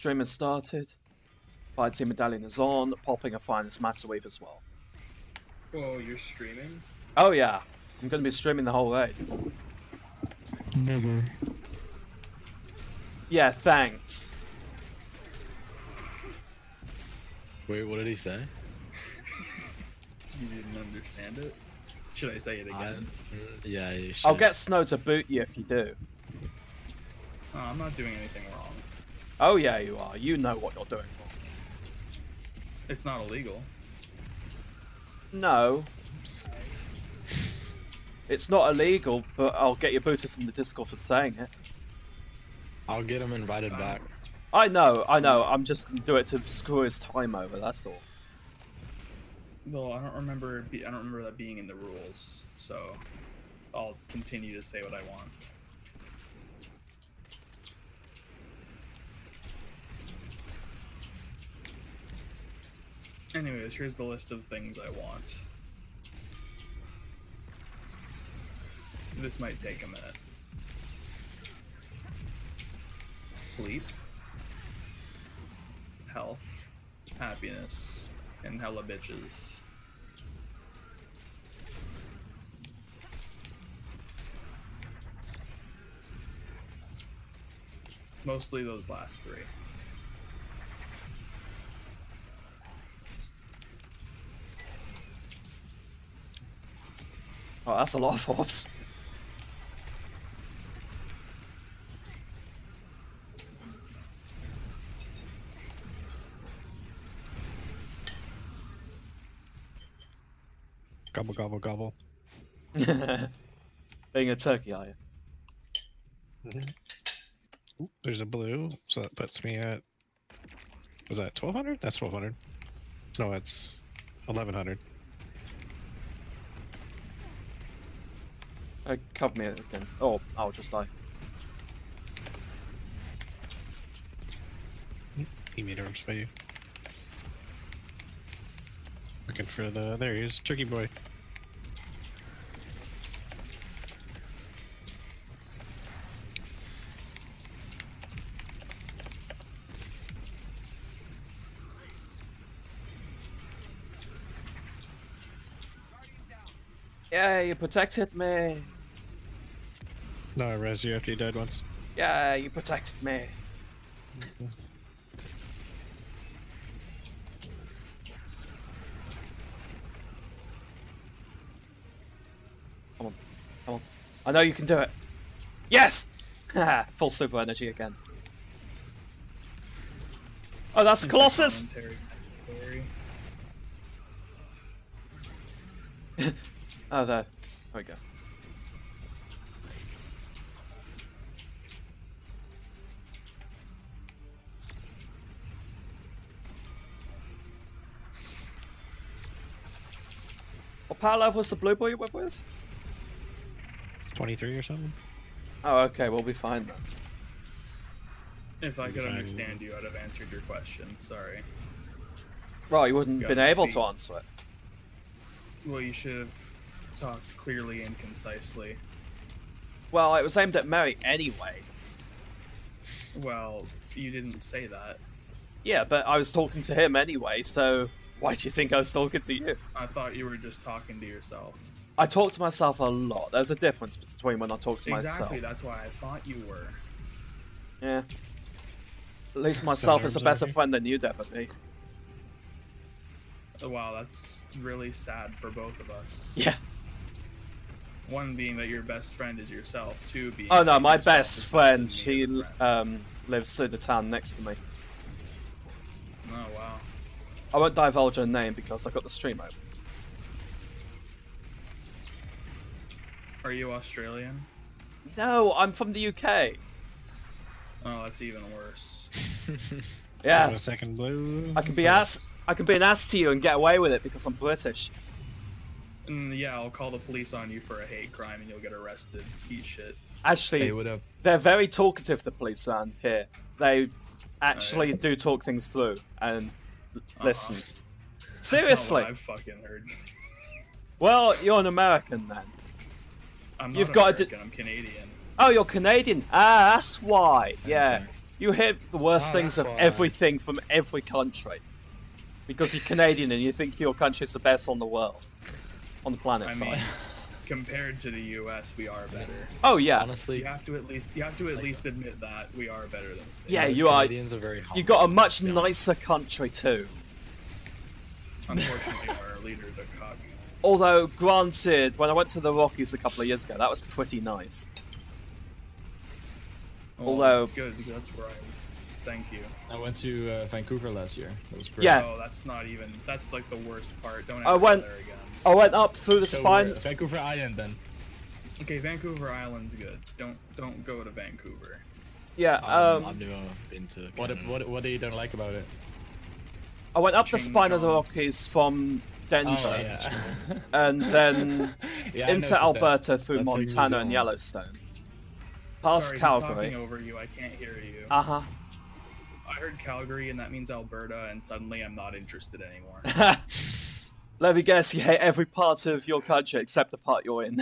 stream has started. Fighting medallion is on. Popping a finest matter wave as well. Oh, you're streaming? Oh yeah, I'm gonna be streaming the whole raid. Nigger. Yeah, thanks. Wait, what did he say? You didn't understand it? Should I say it again? Yeah, you should. I'll get Snow to boot you if you do. Oh, I'm not doing anything wrong. Oh yeah, you are. You know what you're doing wrong. It's not illegal. No. It's not illegal, but I'll get you booted from the Discord for saying it. I'll get him invited back. I know. I'm just gonna do it to screw his time over, that's all. Well, I don't remember that being in the rules, so I'll continue to say what I want. Anyways, here's the list of things I want. This might take a minute. Sleep, health, happiness, and hella bitches. Mostly those last three. Oh, that's a lot of orbs. Gobble, gobble, gobble. Being a turkey, are you? Ooh, there's a blue, so that puts me at... Was that 1200? That's 1200. No, it's 1100. Cover me again. Oh, I'll just die. He made arms by you. Looking for the... There he is, Turkey Boy. Yeah, you protected me. No, I res you after you died once. Yeah, you protected me. Come on. Come on. I know you can do it. Yes! Full super energy again. Oh, that's Colossus! Oh, there. There we go. What power level was the blue boy you went with? 23 or something? Oh, okay, we'll be fine then. If I could understand you, I'd have answered your question. Sorry. Right, you wouldn't have been able to answer it. Well, you should have talked clearly and concisely. Well, it was aimed at Mary anyway. Well, you didn't say that. Yeah, but I was talking to him anyway, so why do you think I was talking to you? I thought you were just talking to yourself. I talk to myself a lot. There's a difference between when I talk to myself. Exactly, that's why I thought you were. Yeah. At least myself is a better friend than you'd ever be. Wow, that's really sad for both of us. Yeah. One being that your best friend is yourself, two being... Oh no, my best friend, she lives in the town next to me. Oh wow. I won't divulge her name because I got the stream open. Are you Australian? No, I'm from the UK. Oh, that's even worse. Yeah. A second blue. I can be an ass to you and get away with it because I'm British. Yeah, I'll call the police on you for a hate crime and you'll get arrested. Eat shit. Actually, Hey, what up? they're very talkative, the police around here. They actually do talk things through and listen. Seriously. That's not what I've fucking heard. Well, you're an American then. I'm not You've got American, I'm Canadian. Oh, you're Canadian. Ah, that's why. Yeah. You hear the worst Oh, things of that's why. everything from every country. Because you're Canadian and you think your country's the best on the world. On the planet, I sorry. mean, compared to the U.S., we are better. Oh, yeah. Honestly, You have to at least admit that we are better than the States. Yeah, most you are. Canadians are very You got a humble. much nicer country, too. Unfortunately, our leaders are cocky. Although, granted, when I went to the Rockies a couple of years ago, that was pretty nice. Oh, Although- good, that's where I. Thank you. I went to Vancouver last year. That was great. Yeah. Oh, that's not even. That's like the worst part. Don't I ever went- go there again. I went up through the So spine. Vancouver Island then. Okay, Vancouver Island's good. Don't go to Vancouver. Yeah, I've never been to. Canada. What do you don't like about it? I went up the Ching spine of the Chong. Rockies from Denver, Oh yeah. and then Yeah, I into noticed that. Alberta through That's like Montana and New Zealand. Yellowstone. Past Sorry, just Calgary. talking over you. I can't hear you. Uh-huh. I heard Calgary, and that means Alberta, and suddenly I'm not interested anymore. Let me guess, you hate every part of your country except the part you're in.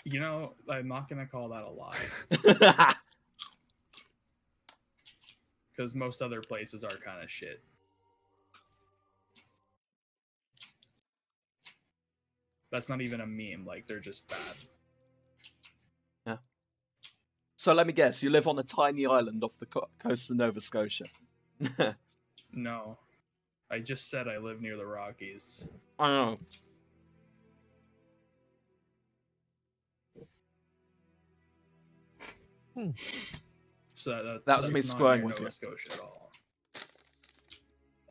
You know, I'm not gonna call that a lie, because most other places are kind of shit. That's not even a meme. Like, they're just bad. So let me guess, you live on a tiny island off the coast of Nova Scotia. No, I just said I live near the Rockies. I know. So That was that's me not screwing near with Nova you. Scotia at all.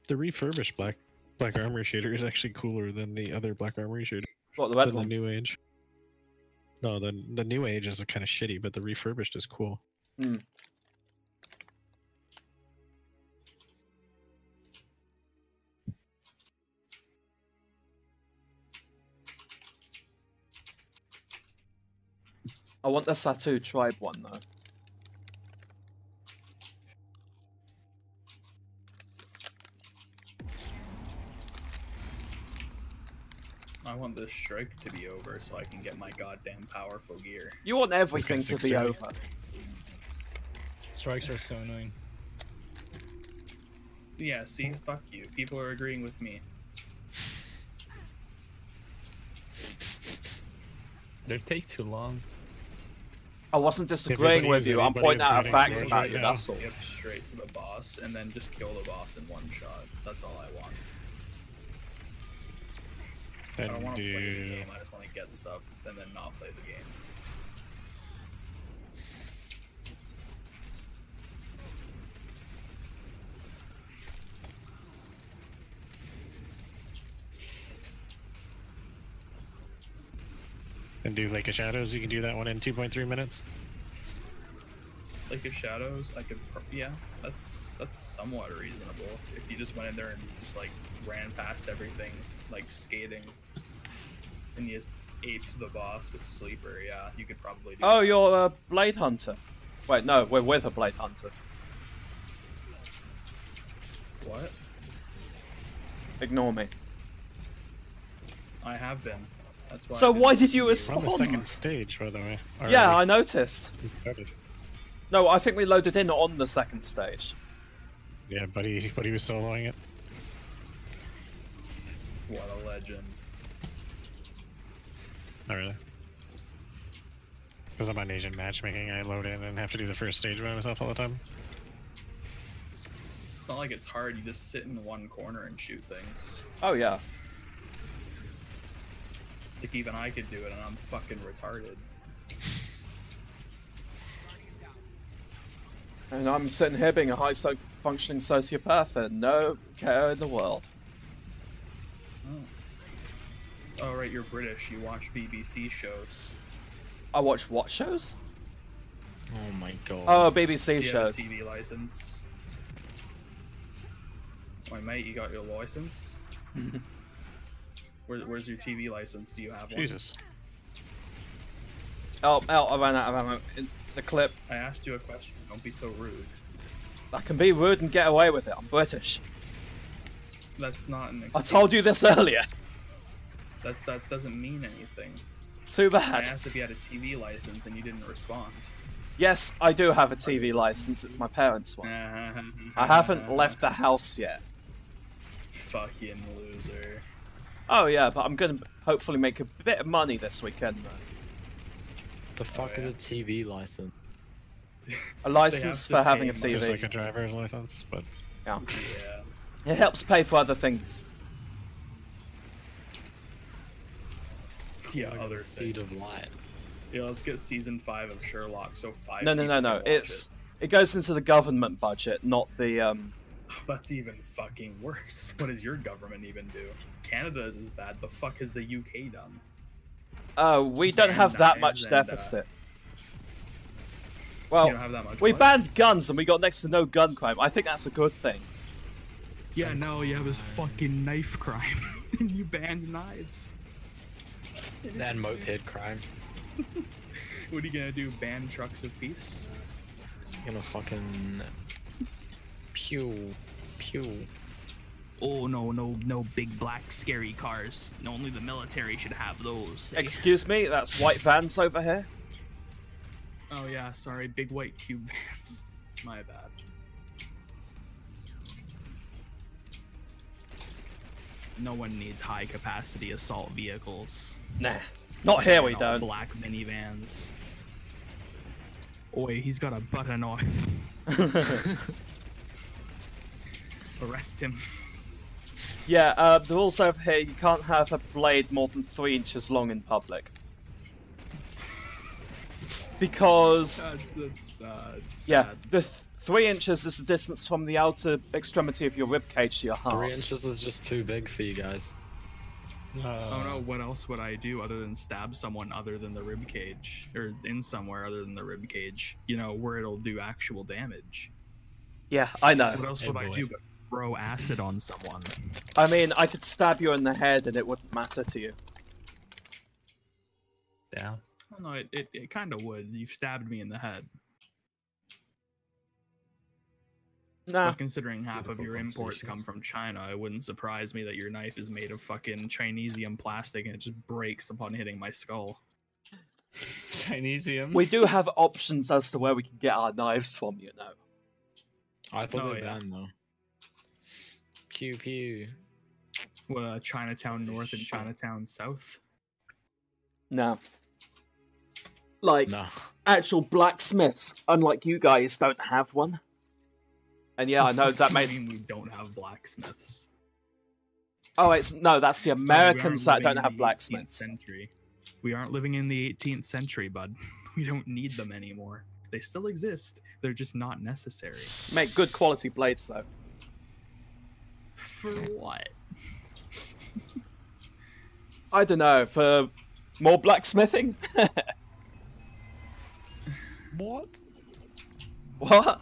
The refurbished Black Armory shader is actually cooler than the other Black Armory shader. What, the red Than the one? New Age. No, the New Age is kind of shitty, but the refurbished is cool. Hmm. I want the Satu Tribe one, though. I want this strike to be over so I can get my goddamn powerful gear. You want everything to be 630. over. Strikes are so annoying. Yeah, see, fuck you. People are agreeing with me. They take too long. I wasn't disagreeing with you, I'm everybody pointing out is facts agreeing about with you, you, that's all. Skip straight to the boss and then just kill the boss in one shot. That's all I want. I Then don't want to play the do game, I just want to get stuff and then not play the game. Lake of Shadows. You can do that one in 2.3 minutes. Lake of Shadows, I could, yeah, that's somewhat reasonable. If you just went in there and just like ran past everything, like skating, and you just aped the boss with Sleeper, yeah, you could probably do Oh, that. you're a Blade Hunter. Wait, no, we're with a Blade Hunter. What? Ignore me. I have been. That's why. So I didn't why did you listen to We're on the Spawn. second stage, by the way. Yeah, I already. noticed. We started. No, I think we loaded in on the second stage. Yeah, but he was soloing it. What a legend. Not really. Because I'm on Asian matchmaking, I load in and have to do the first stage by myself all the time. It's not like it's hard. You just sit in one corner and shoot things. Oh yeah. Like even I could do it, and I'm fucking retarded. And I'm sitting here being a high-functioning sociopath and no care in the world. Oh right, you're British. You watch BBC shows. I watch what shows? Oh my god. Oh, BBC Do you have a shows. TV license? Wait, mate, you got your license? Where's your TV license? Do you have one? Jesus. Oh, I ran out of ammo in the clip. I asked you a question. Don't be so rude. I can be rude and get away with it. I'm British. That's not an I excuse. told you this earlier. That doesn't mean anything. Too I bad. asked if you had a TV license and you didn't respond. Yes, I do have a TV license. It's my parents' one. I haven't left the house yet. Fucking loser. Oh yeah, but I'm gonna hopefully make a bit of money this weekend, though. The fuck is a TV license? A license to for having a pay Just TV. like a driver's license, but Yeah. Yeah. It helps pay for other things. Yeah, Like other a seed things. of light. Yeah, let's get season 5 of Sherlock. So 5. No. people can watch It goes into the government budget, not the That's even fucking worse. What does your government even do? Canada is as bad. The fuck has the UK done? we don't have that Knives much and, deficit. You Well, don't have that much. we what? banned guns and we got next to no gun crime. I think that's a good thing. Yeah, no, you have this fucking knife crime, and you banned knives. And moped crime. What are you gonna do? Ban trucks of peace? Gonna fucking pew pew. Oh no big black scary cars. Only the military should have those. Excuse me, that's white vans over here. Oh yeah, sorry, big white cube vans. My bad. No one needs high capacity assault vehicles. Nah, not here we All don't. Black minivans. Oi, he's got a butter knife. Arrest him. Yeah, the rules over here, you can't have a blade more than 3 inches long in public. Because, That's yeah, sad. the 3 inches is the distance from the outer extremity of your ribcage to your heart. 3 inches is just too big for you guys. Oh no, what else would I do other than stab someone other than the rib cage? Or in somewhere other than the rib cage? You know, where it'll do actual damage. Yeah, I know. What else Hey, would I boy. do but throw acid on someone? I mean, I could stab you in the head and it wouldn't matter to you. Yeah. Well, no, it kind of would. You've stabbed me in the head. Nah. But considering half of Beautiful your imports come conversations. from China, it wouldn't surprise me that your knife is made of fucking Chinesium plastic and it just breaks upon hitting my skull. Chinesium. We do have options as to where we can get our knives from, you know. I thought Oh, they were yeah. banned though. Pew pew. What, Chinatown North and Shit. Chinatown South? No. Like, No. actual blacksmiths, unlike you guys, don't have one. And yeah, I know that I made... mean, we don't have blacksmiths. Oh, no, that's the It's not- we Americans aren't that living don't in have the 18th blacksmiths. century. We aren't living in the 18th century, bud. We don't need them anymore. They still exist. They're just not necessary. Make good quality blades, though. For what? I don't know, for more blacksmithing? What? What?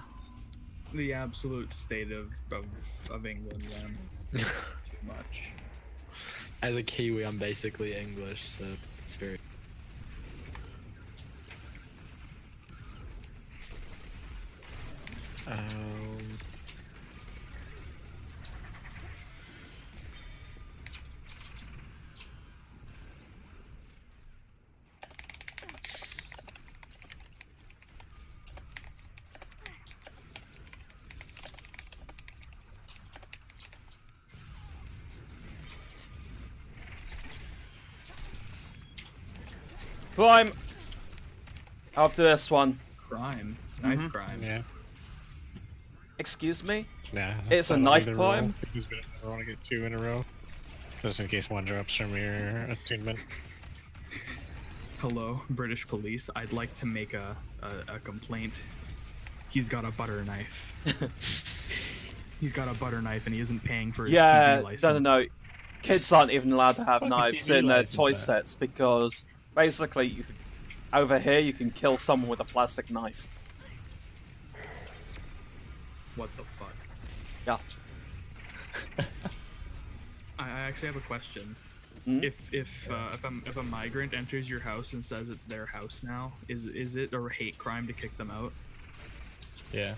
The absolute state of England, then. It's too much. As a Kiwi, I'm basically English, so it's very. Um. Crime! After this one. Crime. Knife crime. yeah. Excuse me? Nah. It's a I don't knife either crime? roll. Who's gonna I want to get 2 in a row. Just in case one drops from your attunement. Hello, British police. I'd like to make a complaint. He's got a butter knife. He's got a butter knife and he isn't paying for his Yeah, TV license. no. Kids aren't even allowed to have Fucking knives TV in their license, toy man. sets because basically, over here, you can kill someone with a plastic knife. What the fuck? Yeah. I actually have a question. Hmm? If a migrant enters your house and says it's their house now, is it a hate crime to kick them out? Yeah.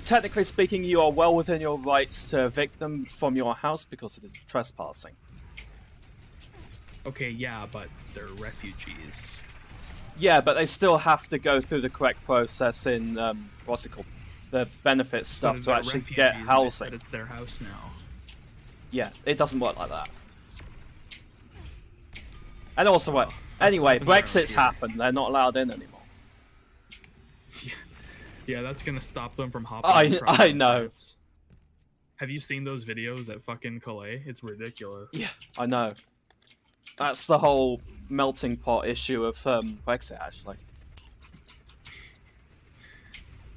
Technically speaking, you are well within your rights to evict them from your house because it is trespassing. Okay, yeah, but they're refugees. Yeah, but they still have to go through the correct process in what's it called, the benefits stuff to They're actually refugees get and they housing. said it's their house now. Yeah, it doesn't work like that. And also, what? Anyway, fucking weird. Brexit's happened. They're not allowed in anymore. Yeah, that's gonna stop them from hopping. I know. France. Have you seen those videos at fucking Calais? It's ridiculous. Yeah, I know. That's the whole melting pot issue of Brexit, actually.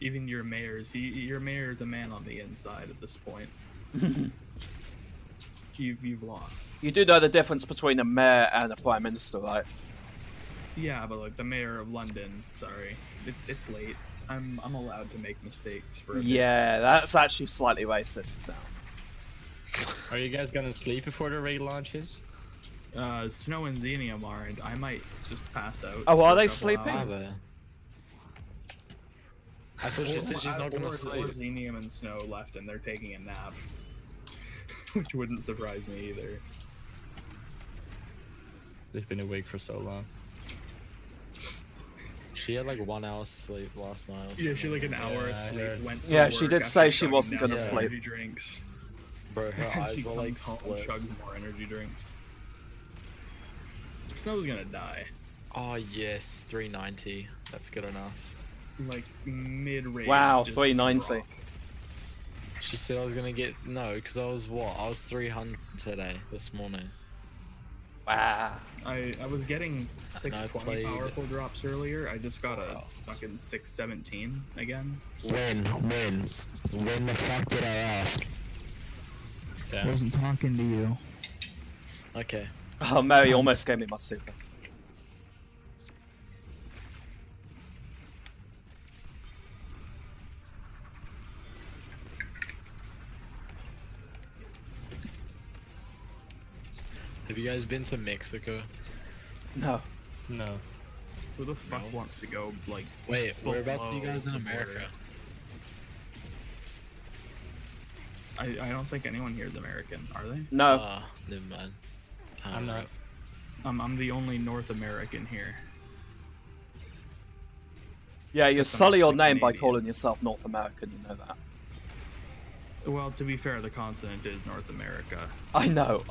Even your mayor's, your mayor is a man on the inside at this point. You've lost. You do know the difference between a mayor and a prime minister, right? Yeah, but like the mayor of London, sorry, it's late. I'm allowed to make mistakes for a bit. Yeah, that's actually slightly racist now. Are you guys gonna sleep before the raid launches? Snow and Xenium aren't. I might just pass out. Oh, for are a they couple sleeping? hours. I thought she said she's not gonna Or sleep. Xenium and Snow left and they're taking a nap. Which wouldn't surprise me either. They've been awake for so long. She had like 1 hour sleep last night. Yeah, she like an hour Yeah, of I sleep. heard. Went to Yeah, she work did after say she chugging wasn't down gonna some sleep. Energy drinks. Bro, her And eyes she were like comes home and slits. chugs more energy drinks. Snow's gonna die. Oh yes, 390. That's good enough. Like mid-range. Wow, just 390. drop. She said I was gonna get because I was what? I was 300 today this morning. Wow. I was getting I 620 played- powerful drops earlier. I just got a Wow. fucking 617 again. When the fuck did I ask? Damn. Wasn't talking to you. Okay. Oh, Mary almost gave me my super. Have you guys been to Mexico? No. No. Who the fuck wants to go like? Wait, whereabouts are you below guys in the America? border? I don't think anyone here is American, are they? No. Ah, never mind. I'm not. I'm the only North American here. Yeah, you Except I'm sully your actually name by Canadian. calling yourself North American, you know that. Well, to be fair, the continent is North America. I know.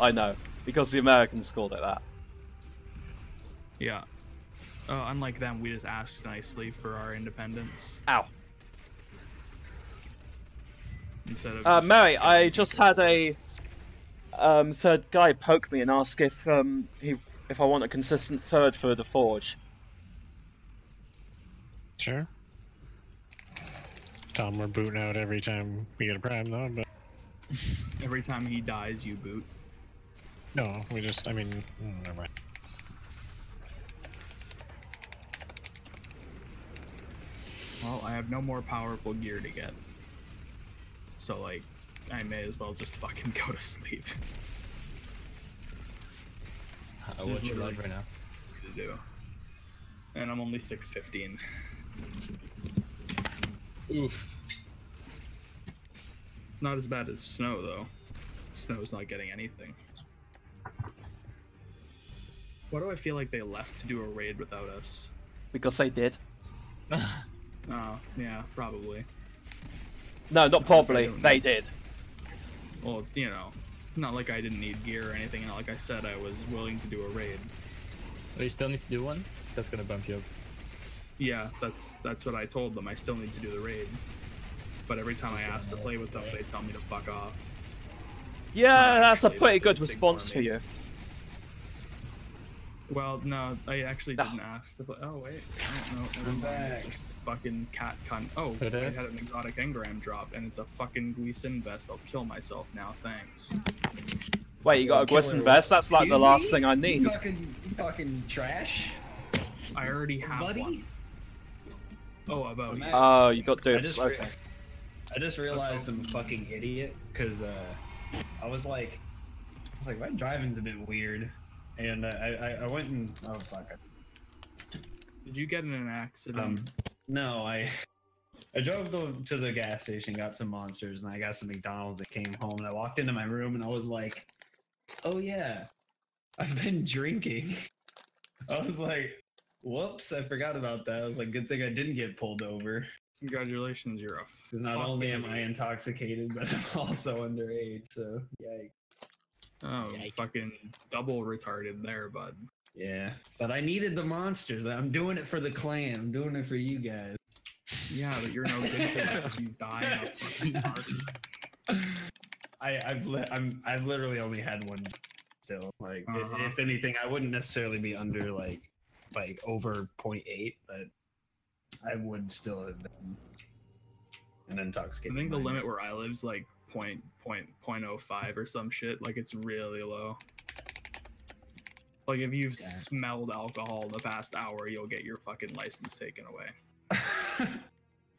Because the Americans called it that. Yeah. Unlike them, we just asked nicely for our independence Ow. instead of. Mary, I killing just people. had a third guy poke me and ask if if I want a consistent third for the forge. Sure. Tell him we're booting out every time we get a prime, though, but Every time he dies, you boot. no, we just, I mean, never mind. Well, I have no more powerful gear to get. So, like, I may as well just fucking go to sleep. What's your literally- life right now? To do. And I'm only 615. Oof. Not as bad as Snow, though. Snow's not getting anything. Why do I feel like they left to do a raid without us? Because they did. Oh, yeah, probably. No, not probably. don't They know. did. Well, you know, not like I didn't need gear or anything. Not like I said I was willing to do a raid. Oh, you still need to do one? 'Cause that's gonna bump you up. Yeah, that's what I told them. I still need to do the raid. But every time I ask to play with them, they tell me to fuck off. Yeah, that's a actually, pretty that's good a big response for for me. you. Well, no, I actually No. didn't ask to play. Oh wait, no, never mind. back. Just fucking cat cunt. Oh, It I is? had an exotic engram drop, and it's a fucking Guisin vest. I'll kill myself now. Thanks. Wait, you got a glisten Killer. vest? That's like the Excuse last me? thing I You need. talking trash? I already have Buddy? one. Oh, about you. Oh, you got I dupes. just, Okay. I just realized I'm a fucking idiot because I was like, my driving's a bit weird, and I went and oh fuck it. Did you get in an accident? No, I drove to the gas station, got some monsters, and I got some McDonald's. I came home and I walked into my room and I was like, oh yeah, I've been drinking. I was like, Whoops, I forgot about that. I was like, good thing I didn't get pulled over. Congratulations, you're a Because not only am I fucking- intoxicated, but I'm also underage. So yikes. Oh, Yikes. fucking double retarded there, bud. Yeah, but I needed the monsters. I'm doing it for the clan. I'm doing it for you guys. Yeah, but you're no good for that because you die in a fucking park. I've literally only had one still. Like if anything, I wouldn't necessarily be under like over 0.8, but I would still have been an I intoxicated. think the minor. limit where I live is like 0.05 or some shit. Like it's really low. Like if you've smelled alcohol in the past hour, you'll get your fucking license taken away.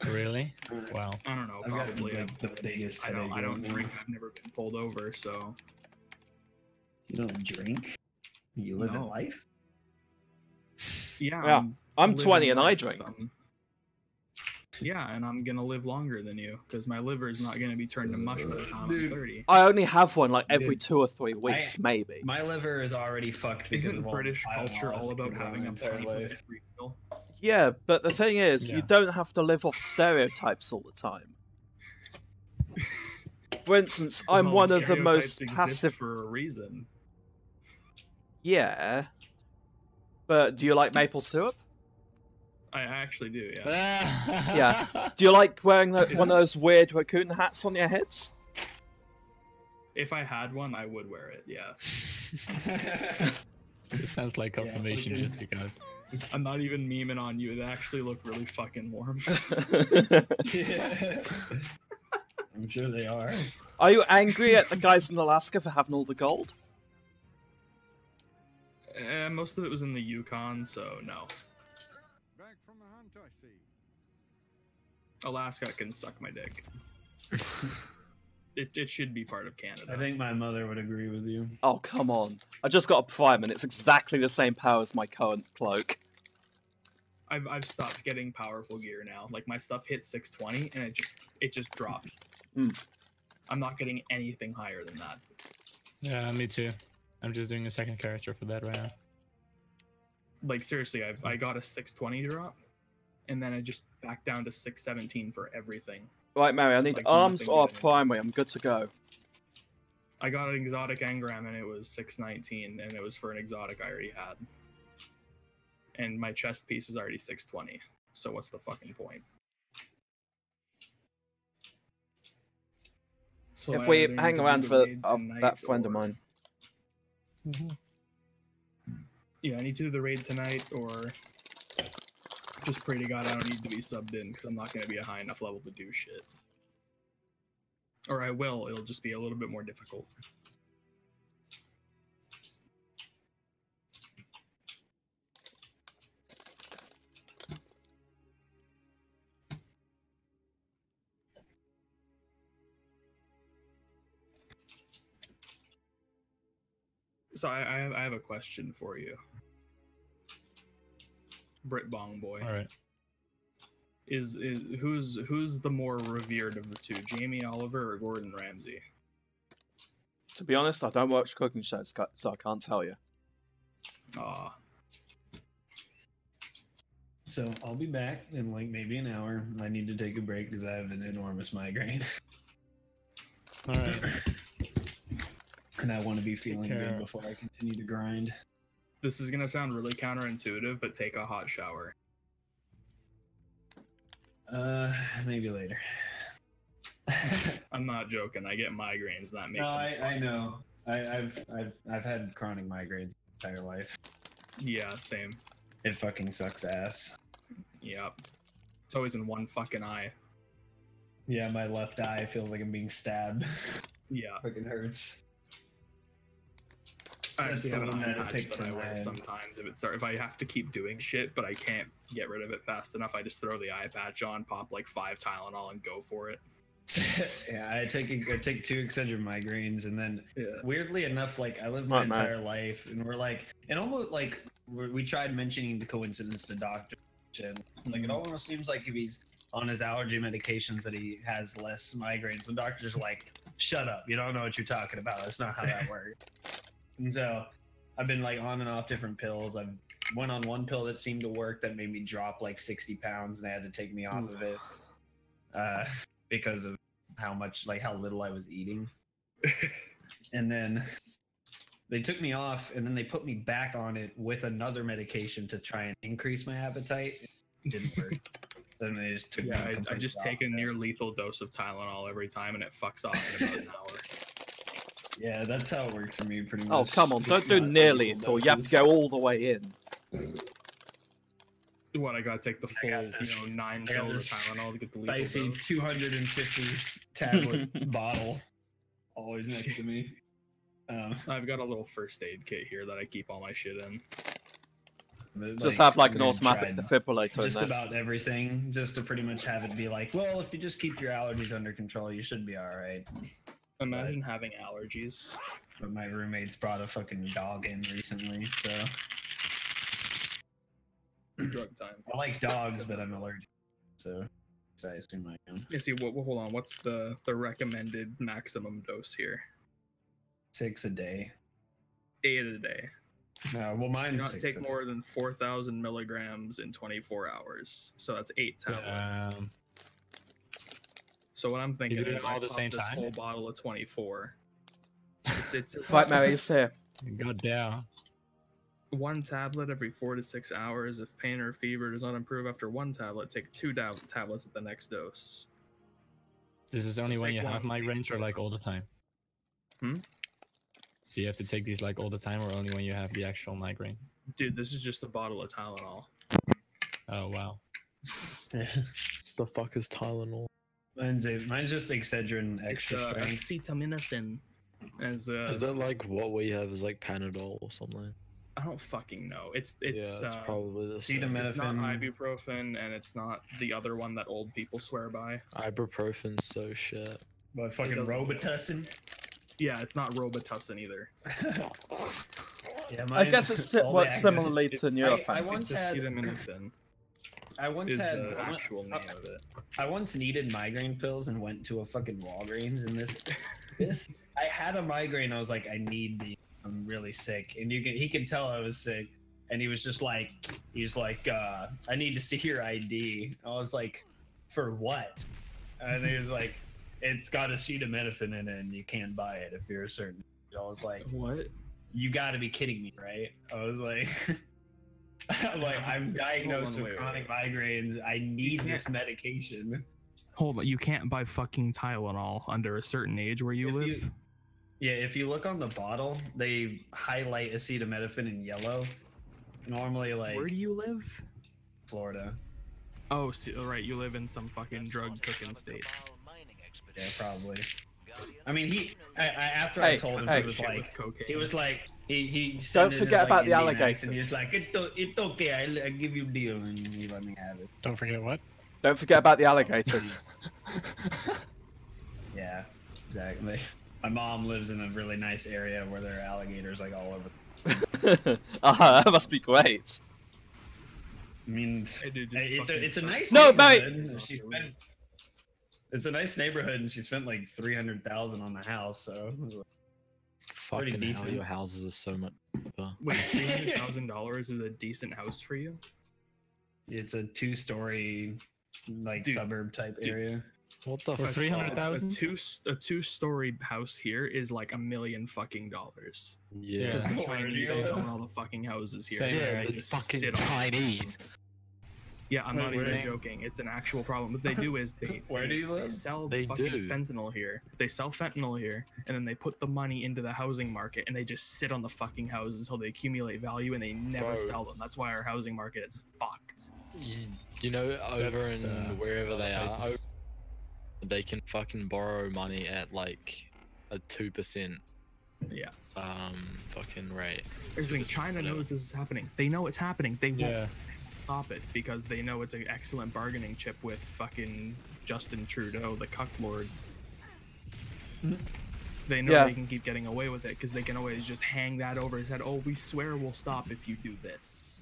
Really? Wow. I don't know, I've got probably. like the biggest. I don't headache right now. drink. I've never been pulled over, so You don't drink. You live in No. life. yeah. Yeah, I'm living 20 and I life, drink. Yeah, and I'm gonna live longer than you because my liver is not gonna be turned to mush by the time I'm 30. I only have one like every Dude, 2 or 3 weeks, maybe. My liver is already fucked because Isn't of all British the culture Tylenol all I've about taken having my a entire pint with life. every meal? Yeah, but the thing is, you Yeah. don't have to live off stereotypes all the time. For instance, I'm Well, one of the most stereotypes exist passive. for a reason. Yeah. But do you like maple syrup? I actually do, yeah. Yeah. Do you like wearing one of those weird raccoon hats on your heads? If I had one, I would wear it. Yeah. It sounds like confirmation fucking- just because. I'm not even memeing on you. They actually look really fucking warm. Yeah. I'm sure they are. Are you angry at the guys in Alaska for having all the gold? Most of it was in the Yukon, so no. Back from the hunt, I see. Alaska can suck my dick. It should be part of Canada. I think my mother would agree with you. Oh, come on. I just got a prime and it's exactly the same power as my current cloak. I've stopped getting powerful gear now. Like my stuff hits 620 and it just drops. I'm not getting anything higher than that. Yeah, me too. I'm just doing a second character for that right now. Like seriously, I got a 620 drop, and then I just back down to 617 for everything. Right, Mary, I need Like, arms nothing or good. primary. I'm good to go. I got an exotic engram and it was 619, and it was for an exotic I already had. And my chest piece is already 620. So what's the fucking point? So If I we either need hang to do around the for raid tonight that friend of or- mine. Yeah, I need to do the raid tonight, or just pray to God I don't need to be subbed in because I'm not going to be a high enough level to do shit. Or I will, it'll just be a little bit more difficult. So I have a question for you. Brit Bong Boy. All right. Is who's the more revered of the two, Jamie Oliver or Gordon Ramsay? To be honest, I don't watch cooking shows, so I can't tell you. Aw, So I'll be back in like maybe an hour. I need to take a break because I have an enormous migraine. All right. And I want to be feeling care. good before I continue to grind. this is gonna sound really counterintuitive, but take a hot shower. Maybe later. I'm not joking. I get migraines. That No, makes them I fun. know. I've had chronic migraines my entire life. Yeah, same. It fucking sucks ass. Yep. It's always in one fucking eye. Yeah, my left eye feels like I'm being stabbed. Yeah. Fucking hurts. I actually have an the one eye that it patch takes that I in my wear head. sometimes if I have to keep doing shit, but I can't get rid of it fast enough. I just throw the eye patch on, pop like 5 Tylenol, and go for it. Yeah, I take 2 Excedrin migraines, and then Yeah. weirdly enough, like I live my Right, man. entire life, and we're like, and almost like we tried mentioning the coincidence to doctor, and like it almost seems like if he's on his allergy medications that he has less migraines. The doctor's like, "Shut up! You don't know what you're talking about. That's not how that works." And so I've been like on and off different pills. I've went on one pill that seemed to work that made me drop like 60 pounds, and they had to take me off of it because of how little I was eating. And then they took me off, and then they put me back on it with another medication to try and increase my appetite. It didn't work. Then they just took me I just take a near lethal dose of Tylenol every time, and it fucks off in about an hour. Yeah, that's how it works for me pretty much. Oh, come on, don't do near lethal. You have to go all the way in. What, I gotta take the full, 9 pills of Tylenol to get the lethal spicy dose? 250 tablet bottle always next to me. I've got a little first aid kit here that I keep all my shit in. Just have like an we automatic tried defibrillator in just there. about everything, just to pretty much have it be like, well, if you just keep your allergies under control, you should be all right. Imagine having allergies. But my roommates brought a fucking dog in recently, so Drug time. I like dogs, but I'm allergic, so I assume I am. Yeah, see, hold on. What's the recommended maximum dose here? 6 a day. 8 a day. No, well, Do mine's not 6 take a day. more than 4,000 milligrams in 24 hours. So that's 8 tablets. So what I'm thinking do it is all I at the pop same this time? whole bottle of 24. It's Right, Mary, it's here. God damn. 1 tablet every 4 to 6 hours. If pain or fever does not improve after 1 tablet, take 2 tablets at the next dose. This is only when take you one have migraines or like all the time? Hmm? Do you have to take these like all the time or only when you have the actual migraine? Dude, this is just a bottle of Tylenol. Oh, wow. The fuck is Tylenol? Mine's just Excedrin extra strength. Acetaminophen. Is that like what we have is like Panadol or something? I don't fucking know. It's probably the same. It's not Acetaminophen. ibuprofen, and it's not the other one that old people swear by. Ibuprofen's so shit. What, fucking It doesn't- Robitussin? Yeah, it's not Robitussin either. Yeah, I guess it's all the what's similarly to It's- Nurofen. I once had Acetaminophen I once is had the actual name of it. I once needed migraine pills and went to a fucking Walgreens, and this I had a migraine. I was like, I need these. I'm really sick, and he could tell I was sick, and he was just like, I need to see your ID. I was like, for what? And he was like, it's got acetaminophen in it, and you can't buy it if you're a certain. I was like, What? you got to be kidding me, right? I was like. I'm diagnosed Hold on, with wait, chronic migraines. I need this medication. Hold on, you can't buy fucking Tylenol under a certain age where you live. If you look on the bottle, they highlight acetaminophen in yellow. Normally, like Where do you live? Florida. Oh, right, you live in some fucking drug cooking state. Yeah, probably. I mean, after I told him, hey. he was Shit with like, cocaine. he said Don't it in forget his, about the Indian accent. alligators. He's like, it's okay, I give you a deal, and he let me have it. Don't forget what? Don't forget about the alligators. Yeah, exactly. My mom lives in a really nice area where there are alligators like all over. That must be great. I mean, Hey, dude, just it's a fucking- nice No, neighborhood. mate! She spent, it's a nice neighborhood, and she spent like 300,000 on the house. So Fucking hell, decent. your houses are so much cheaper. Wait, $300,000 is a decent house for you? it's a 2-story, like Dude, suburb type area. What the For fuck? 300,000? A two-story house here is like $1 million fucking dollars. Yeah. Because the Where Chinese do you own live? all the fucking houses here. Same and here, they the just fucking sit on- Chinese. Yeah, I'm Wait, not where even do you- joking. It's an actual problem. What they do is they Where do you they live? sell They fucking do. fentanyl here. They sell fentanyl here, and then they put the money into the housing market, and they just sit on the fucking houses until they accumulate value, and they never Bro. sell them. That's why our housing market is fucked. You know, over That's, in wherever they are, places. they can fucking borrow money at like a 2%. Yeah. Fucking rate. Here's the thing: China knows this is happening. They know it's happening. They won't Yeah. stop it because they know it's an excellent bargaining chip with fucking Justin Trudeau, the cuck lord. They know Yeah. they can keep getting away with it because they can always just hang that over his head. Oh, we swear we'll stop if you do this.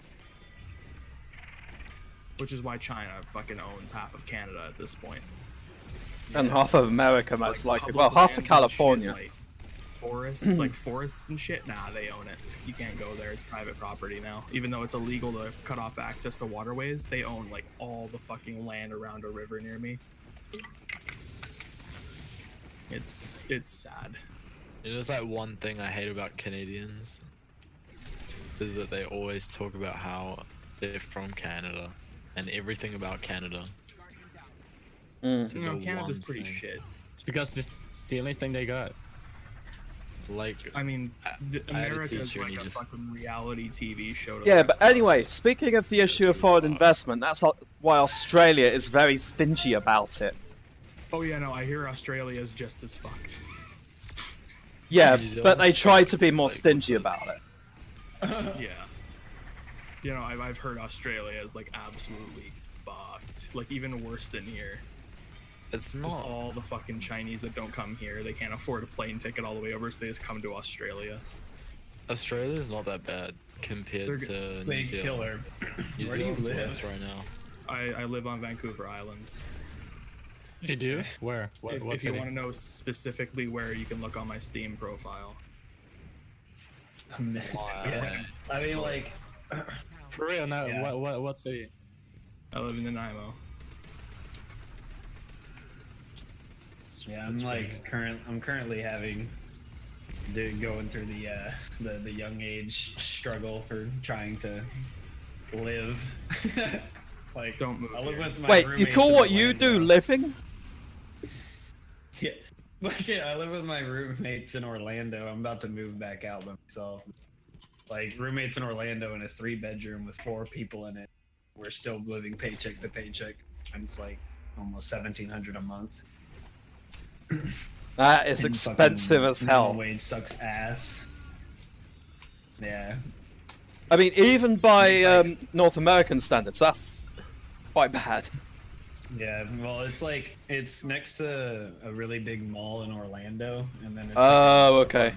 Which is why China fucking owns half of Canada at this point. And half of America, most likely. public Well, half of lands and shit, California. like, forests, like forests and shit, nah, they own it. You can't go there. It's private property now. Even though it's illegal to cut off access to waterways, they own like all the fucking land around a river near me. It's sad. You know, there's like one thing I hate about Canadians is that they always talk about how they're from Canada and everything about Canada. You know, Canada's pretty shit. It's because this is the only thing they got. Like, I mean, I had a America is teacher and like he a just- fucking reality TV show. To Yeah, the but rest of anyway, us. speaking of the issue of foreign investment, that's why Australia is very stingy about it. Oh yeah, no, I hear Australia is just as fucked. Yeah, New but they Zealand's try to be fucked, more like, stingy about it. Yeah. You know, I've heard Australia is like absolutely fucked. Like even worse than here. it's Just not. all the fucking Chinese that don't come here, they can't afford a plane ticket all the way over, so they just come to Australia. Australia's not that bad They're compared to New Big Zealand. killer. New Where do you Zealand's live? worse right now. I live on Vancouver Island. You do? Where? What If you city? want to know specifically where, you can look on my Steam profile. Yeah. I mean, like, For real? No. Yeah. What city? I live in Nanaimo. yeah, I'm That's like crazy. I'm currently going through the young age struggle for trying to live. Like, Don't move I live here. with my Wait, you roommates call in what you do Orlando. living? Yeah. Like, yeah, I live with my roommates in Orlando. I'm about to move back out by myself. Like, roommates in Orlando in a 3-bedroom with 4 people in it. We're still living paycheck to paycheck, and it's like almost $1,700 a month. That is And expensive fucking as hell. minimum wage sucks ass. Yeah. I mean, even by North American standards, that's quite bad. Yeah, well, it's next to a really big mall in Orlando, and then it's Oh, okay.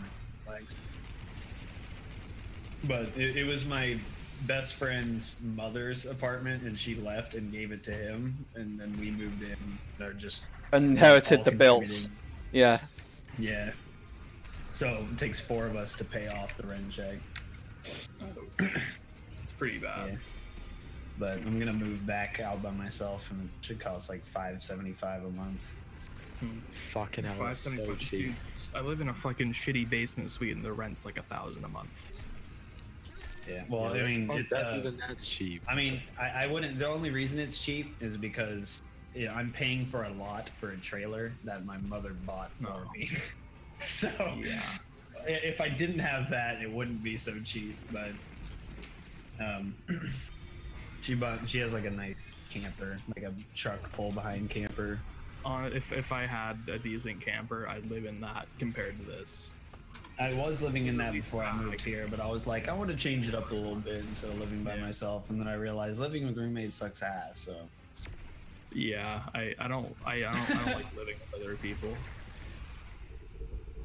like, but it was my best friend's mother's apartment, and she left and gave it to him, and then we moved in. They're just Inherited all the bills. contributing. Yeah. Yeah. So it takes 4 of us to pay off the rent check. It's pretty bad. Yeah. But I'm gonna move back out by myself, and it should cost like $575 a month. Fucking hell, that's so 575. cheap. Dude, I live in a fucking shitty basement suite, and the rent's like $1,000 a month. Yeah. Well, I mean, Oh, it's, that's even that's cheap. I mean, I wouldn't. The only reason it's cheap is because I'm paying for a lot for a trailer that my mother bought for me. So Yeah. if I didn't have that, it wouldn't be so cheap. But she has like a nice camper, like a truck pull behind camper. If I had a decent camper, I'd live in that compared to this. I was living in that before I moved here, but I was like, I want to change it up a little bit instead of living by Yeah. myself. And then I realized living with roommates sucks ass. So Yeah, I don't like living with other people.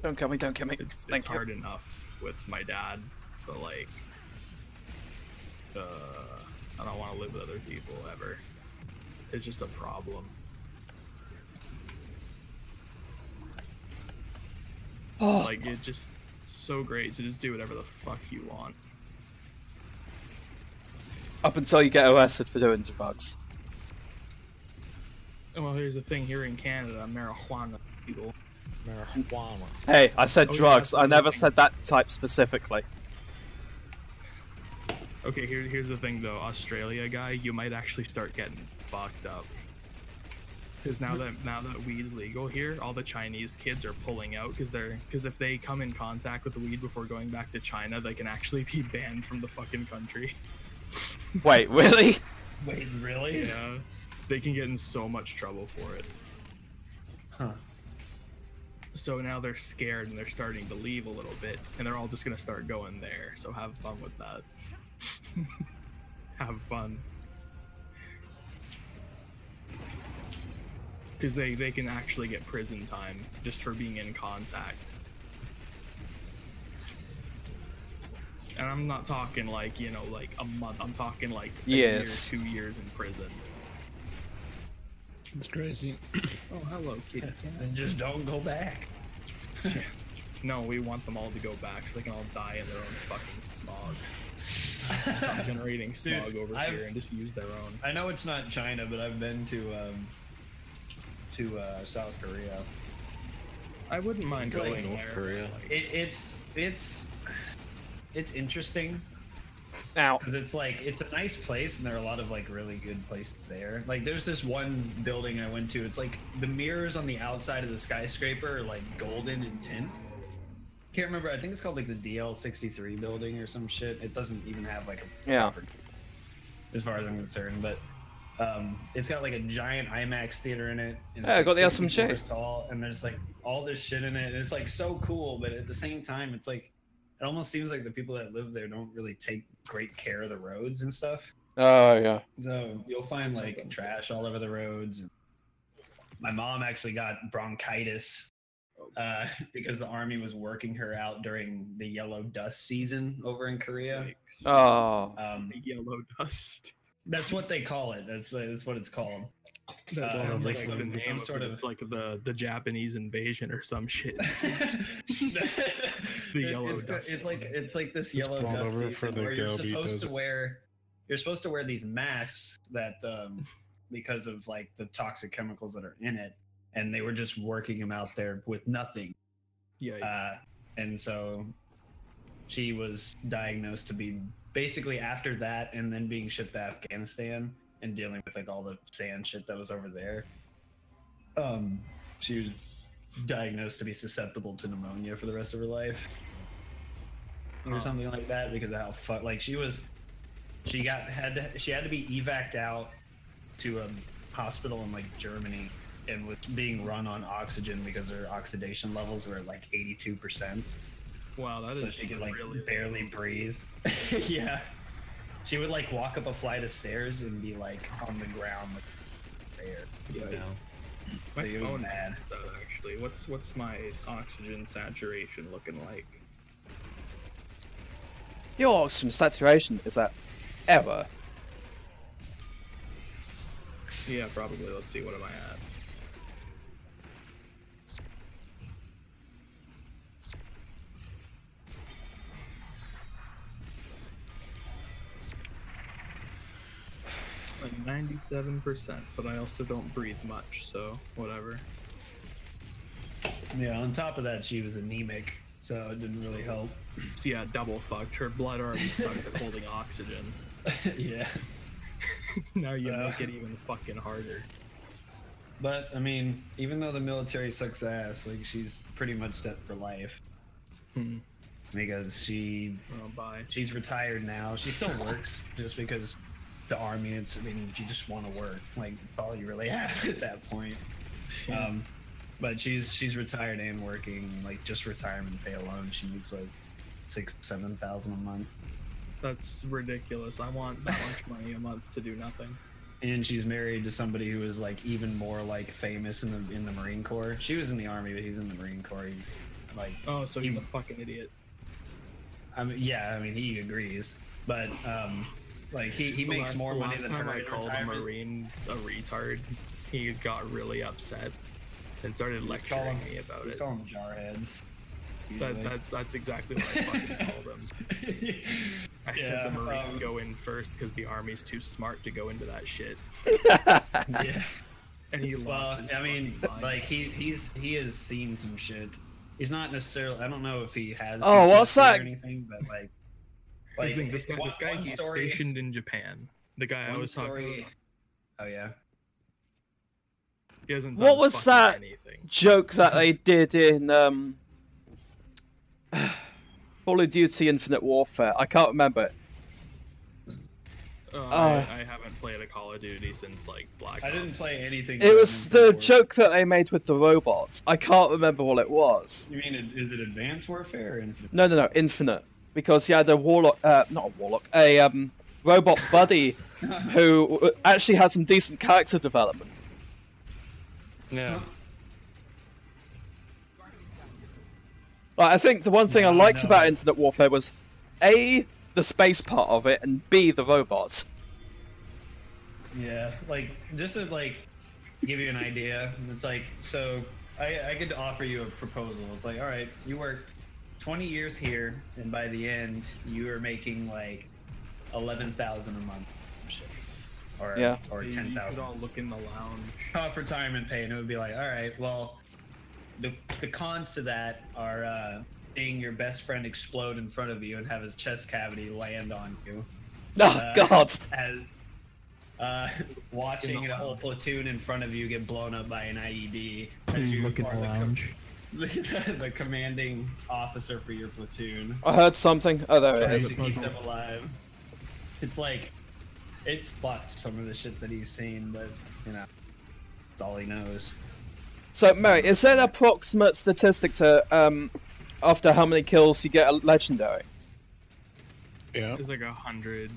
Don't kill me, don't kill me. It's Thank you. hard enough with my dad, but like, I don't want to live with other people ever. It's just a problem. Oh, Like, it's just so great to just do whatever the fuck you want. up until you get arrested for doing drugs. Well, here's the thing: here in Canada, marijuana legal. Marijuana. Hey, I said Oh, yeah, drugs. that's I never another thing. said that type specifically. Okay, here's the thing though, Australia guy, you might actually start getting fucked up. Because now that weed's legal here, all the Chinese kids are pulling out because if they come in contact with the weed before going back to China, they can actually be banned from the fucking country. Wait, really? wait, really? Yeah, they can get in so much trouble for it. Huh. So now they're scared and they're starting to leave a little bit, and they're all just gonna start going there. So have fun with that. Have fun. Because they can actually get prison time just for being in contact. And I'm not talking like, you know, like a month. I'm talking like a Yes. year, 2 years in prison. It's crazy. Oh, hello, kitty cat. And just don't go back. Yeah. No, we want them all to go back so they can all die in their own fucking smog. Stop generating smog over here and just use their own. I know it's not China, but I've been to South Korea. I wouldn't mind going North there. Korea. It's interesting Now, because it's like it's a nice place and there are a lot of like really good places there. Like there's this one building I went to. It's like the mirrors on the outside of the skyscraper are like golden in tint. Can't remember. I think it's called like the DL63 building or some shit. It doesn't even have like a proper, as far as I'm concerned, but it's got like a giant IMAX theater in it. And Yeah, it's got the like awesome 60 shit. floors tall, and there's like all this shit in it, and it's like so cool. But at the same time, it's like it almost seems like the people that live there don't really take great care of the roads and stuff. oh yeah. So you'll find like trash all over the roads. My mom actually got bronchitis because the army was working her out during the yellow dust season over in Korea. Oh. Yellow dust. That's what they call it. That's what it's called. That sounds like some- the name some of sort it, of- like the Japanese invasion or some shit. Yellow dust. It's like this Just yellow brought dust over season for the where Gobi you're supposed to wear these masks that because of like the toxic chemicals that are in it, and they were just working them out there with nothing. Yeah. And so she was diagnosed to be basically after that, and then being shipped to Afghanistan and dealing with like all the sand shit that was over there. She was diagnosed to be susceptible to pneumonia for the rest of her life, or something like that, because of how like she had to be evac'd out to a hospital in like Germany, and was being run on oxygen because her oxidation levels were at like 82%. Wow, that So is she could like really barely breathe. Yeah. She would like walk up a flight of stairs and be like on the ground with air. Yeah. My They were phone mad. has that actually. What's my oxygen saturation looking like? Your oxygen saturation is at ever. Yeah, probably. Let's see. What am I at? Like 97%, but I also don't breathe much, so whatever. Yeah, on top of that, she was anemic, so it didn't really help. So yeah, double fucked. Her blood already sucks at holding oxygen. Yeah. Now you make it even fucking harder. But I mean, even though the military sucks ass, like she's pretty much set for life. Because Oh, bye. she's retired now. She still works just because the army, I mean, you just want to work. Like, it's all you really have at that point. But she's retired and working. Like, just retirement pay alone, she makes like $6,000-7,000 a month. That's ridiculous. I want that much money a month to do nothing. And she's married to somebody who is like even more like famous in the Marine Corps. She was in the army, but he's in the Marine Corps. Oh, so he's a fucking idiot. I mean, yeah, I mean, he agrees, but like he makes more money than her. I in called a retirement. Marine a retard. He got really upset and started lecturing me about Just it. call them jarheads. That's exactly what I fucking called him. I said the Marines go in first because the Army's too smart to go into that shit. Yeah. And he lost his fucking mind. like he has seen some shit. He's not necessarily. I don't know if he has. Oh, what's PTSD or that? anything, but like This guy, he's stationed in Japan. The guy I was talking about. Oh yeah. He hasn't What done was fucking that anything. joke that they did in Call of Duty Infinite Warfare? I can't remember it. I haven't played a Call of Duty since like Black Ops. I didn't play anything. It was the Infinite War. joke that they made with the robots. I can't remember what it was. You mean is it Advanced Warfare or Infinite? No, Infinite. Because he had a warlock, not a warlock, a robot buddy who actually had some decent character development. Yeah. Like, I think the one thing I liked no. about Infinite Warfare was A, the space part of it, and B, the robots. Yeah, like just to like give you an idea, it's like so I could offer you a proposal. It's like, all right, you work 20 years here, and by the end, you are making like 11,000 a month, shit, or Yeah. or You 10,000. could all look in the lounge. Off retirement pay, and it would be like, all right, well, the cons to that are seeing your best friend explode in front of you and have his chest cavity land on you. Oh God! As watching a whole platoon in front of you get blown up by an IED. As Please you look in are the lounge. the commanding officer for your platoon. I heard something. Oh, there it Trying is. to keep them alive. It's like, it's fucked, some of the shit that he's seen, but you know, it's all he knows. So, Mary, is there an approximate statistic to after how many kills you get a legendary? Yeah. It's like 100.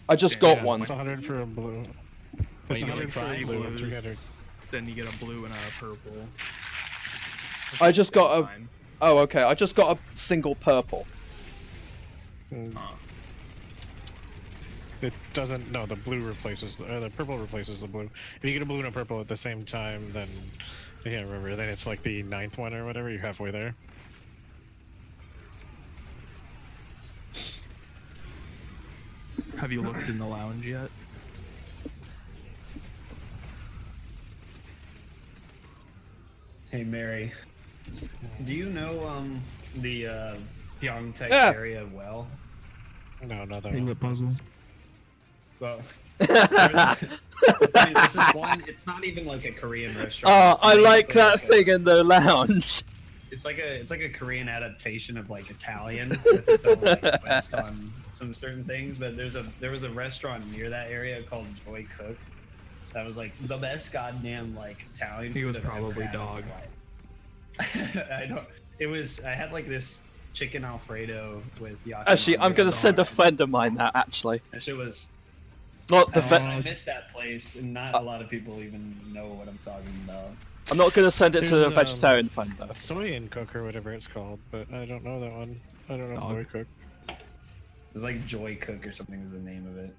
I just got Yeah, one. It's 100 for a blue. When It's you 100 get for a 3 blue, blues, 300. then you get a blue and a purple. I just got a. Fine. Oh, okay. I just got a single purple. It doesn't. No, the blue replaces the purple replaces the blue. If you get a blue and a purple at the same time, then I can't remember. Then it's like the 9th one or whatever. You're halfway there. Have you looked in the lounge yet? Hey Mary, do you know the Pyeongtaek Yeah. area well? No, not that Hey, one. what puzzle? Well, there's this one. It's not even like a Korean restaurant. It's I like basically that a- thing in the lounge. It's like a Korean adaptation of like Italian with its own like, twist on some certain things. But there was a restaurant near that area called Joy Cook that was like the best goddamn like Italian. He food was I've ever probably had in my dog. life. I don't. It was. I had like this chicken Alfredo with yakisoba. Actually, I'm gonna send a dog. friend of mine that. Actually, That shit was. not the. I missed that place, and not a lot of people even know what I'm talking about. I'm not gonna send it to the There's, vegetarian friend though. Soy and cook or whatever it's called, but I don't know that one. I don't know Dog. Soy cook. It was like Joy Cook or something was the name of it.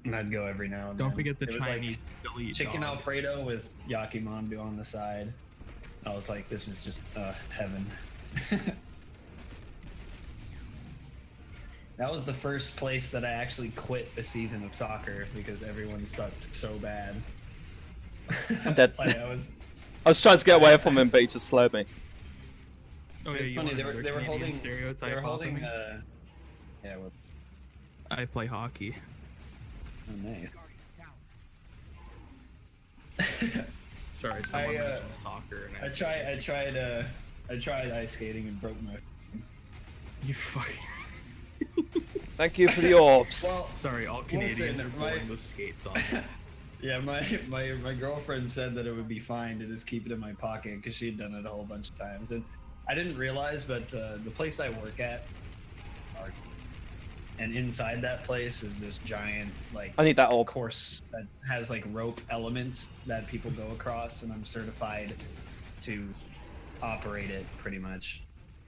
And I'd go every now and Don't then. forget the It was like Chinese Philly chicken dog. Alfredo with yakimandu on the side. I was like, this is just heaven. That was the first place that I actually quit a season of soccer because everyone sucked so bad. I'm dead. Like, I was trying to get away from him, but he just slowed me. Oh, yeah, it's you funny want they were another they were Canadian holding stereotype they were off of holding me? yeah, well, I play hockey. oh, nice. Sorry, someone I, mentioned soccer. And I tried ice skating and broke my. You fucking. Thank you for the orbs. Well, Sorry, all Canadians are my- pulling those skates on. yeah, my girlfriend said that it would be fine to just keep it in my pocket because she had done it a whole bunch of times, and I didn't realize, but the place I work at, and inside that place is this giant like I need that orb. course that has like rope elements that people go across, and I'm certified to operate it pretty much.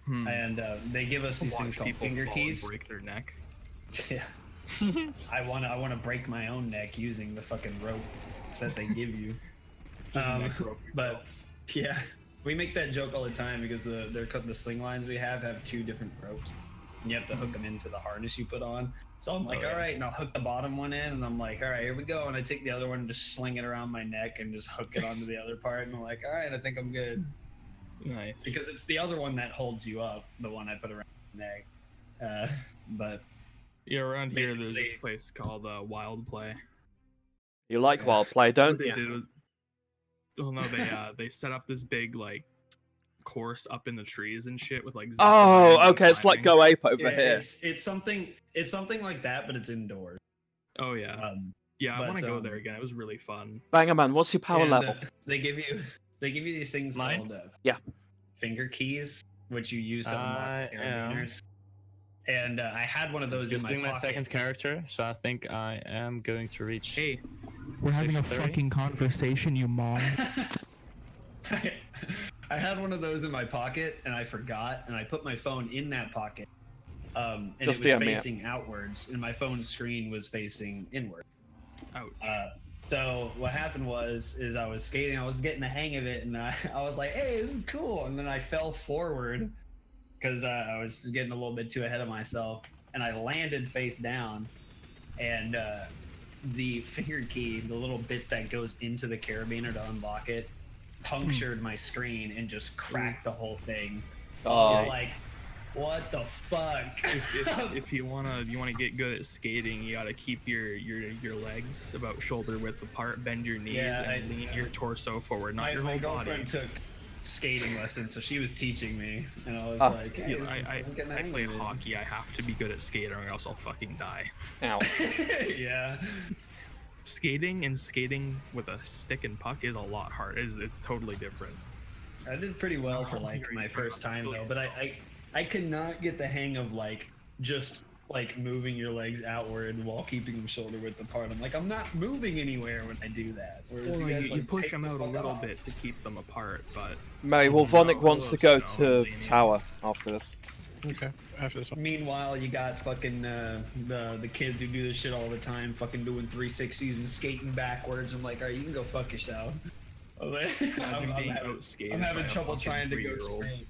Hmm. And they give us these things Watch called people finger fall keys. and break their neck. Yeah. I wanna break my own neck using the fucking rope that they give you. Just neck rope But yeah, we make that joke all the time because the sling lines we have 2 different ropes, and you have to hook them into the harness you put on. So I'm like, Oh, yeah. all right, and I'll hook the bottom one in, and I'm like, all right, here we go, and I take the other one and just sling it around my neck and just hook it onto the other part, and I'm like, all right, I think I'm good. Nice. Because it's the other one that holds you up, the one I put around the neck. But Yeah, around here there's this basically- place called Wild Play. You like wild play, don't What they you? did was, oh no, they set up this big like course up in the trees and shit with like. zip lines Oh, and okay. It's like climbing. Go Ape over yeah, here. it's something like that, but it's indoors. Oh yeah, yeah. I but, want to go there again. It was really fun. Banger man, what's your power and, level? They give you these things Mine? called Yeah. finger keys, which you use to unlock I am. carabiners. And I had one of those Just in doing my my pocket. second character, so I think I am going to reach. Hey, We're having a 6:30? fucking conversation, you mom. I had one of those in my pocket, and I forgot, and I put my phone in that pocket, and Just it was DM me. facing outwards, and my phone screen was facing inward. ouch. So what happened was, I was skating, I was getting the hang of it, and I was like, hey, this is cool. And then I fell forward because I was getting a little bit too ahead of myself, and I landed face down, and the finger key, the little bit that goes into the carabiner to unlock it, punctured my screen and just cracked the whole thing. I was like, what the fuck? If you wanna get good at skating, you gotta keep your legs about shoulder width apart, bend your knees, and lean your torso forward, not your whole body. My girlfriend took skating lessons, so she was teaching me, and I was like, hey, I played hockey. I have to be good at skating, or else I'll fucking die. Ow. Yeah. Skating with a stick and puck is a lot harder. It's totally different. I did pretty well for like my first time though, but I could not get the hang of like just like moving your legs outward while keeping them shoulder width apart. I'm like, I'm not moving anywhere when I do that. Well, you push them out a little bit to keep them apart, but Mary, well, Vonic wants to go to tower after this. Okay, after this one. Meanwhile, you got fucking the kids who do this shit all the time, fucking doing 360s and skating backwards. I'm like, all right, you can go fuck yourself. I'm having trouble trying to go straight.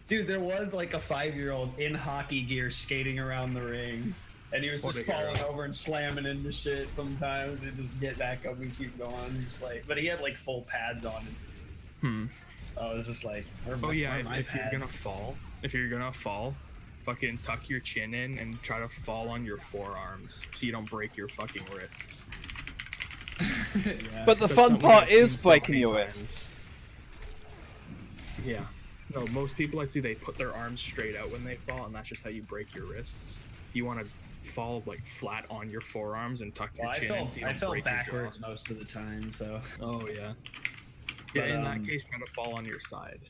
Dude, there was like a 5-year-old in hockey gear skating around the ring, and he was just falling over and slamming into shit sometimes, and just get back up and keep going. Just like, but he had like full pads on it. I was just like, if you're gonna fall, fucking tuck your chin in and try to fall on your forearms so you don't break your fucking wrists. But the fun part is breaking your wrists. Yeah. No, most people I see, they put their arms straight out when they fall, and that's just how you break your wrists. You want to fall like flat on your forearms and tuck your chin in so you don't break your jaw. I fell backwards most of the time, so. Oh yeah. Yeah, in that case, you gotta fall on your side.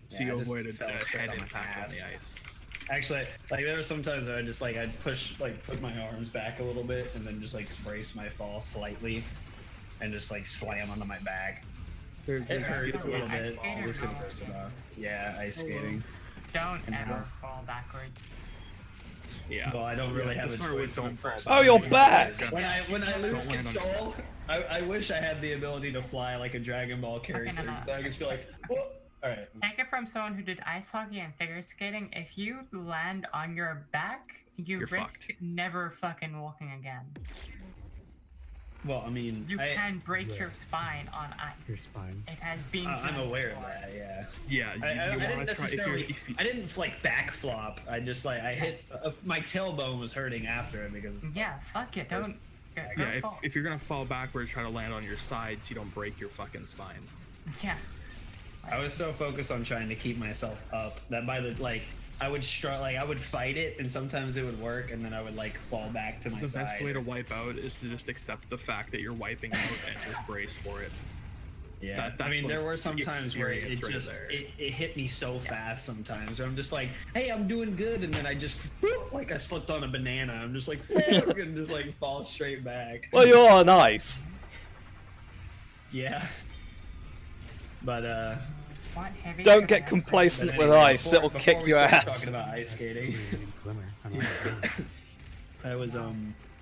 So you avoid a head impact on the ice. Actually, like there were some times where I'd put my arms back a little bit and then just like brace my fall slightly, and just like slam onto my back. It hurt a little bit. Yeah, ice skating. Don't ever fall backwards. Yeah. Well, I don't really have a choice. Oh, you're back! When I lose control, I wish I had the ability to fly like a Dragon Ball character. So I just feel like, whoa. Alright. Take it from someone who did ice hockey and figure skating. If you land on your back, you risk never fucking walking again. Well, I mean, you can break your spine on ice. Your spine. It has been. I'm aware of that. Yeah. Yeah. I didn't necessarily. I didn't like back flop. I just like I hit. My tailbone was hurting after it because. Yeah. Fuck it. Don't. If you're gonna fall backwards, try to land on your side so you don't break your fucking spine. Yeah. I was so focused on trying to keep myself up that by the I would I would fight it, and sometimes it would work, and then I would like fall back to my side. The best way to wipe out is to just accept the fact that you're wiping out and just brace for it. Yeah, I mean, there were some times where it just it hit me so fast sometimes. Where I'm just like, hey, I'm doing good, and then I just like I slipped on a banana. I'm just like, and just like fall straight back. Well, you're on ice. Yeah. But don't get complacent with ice. It'll kick your ass. Talking about ice skating. I was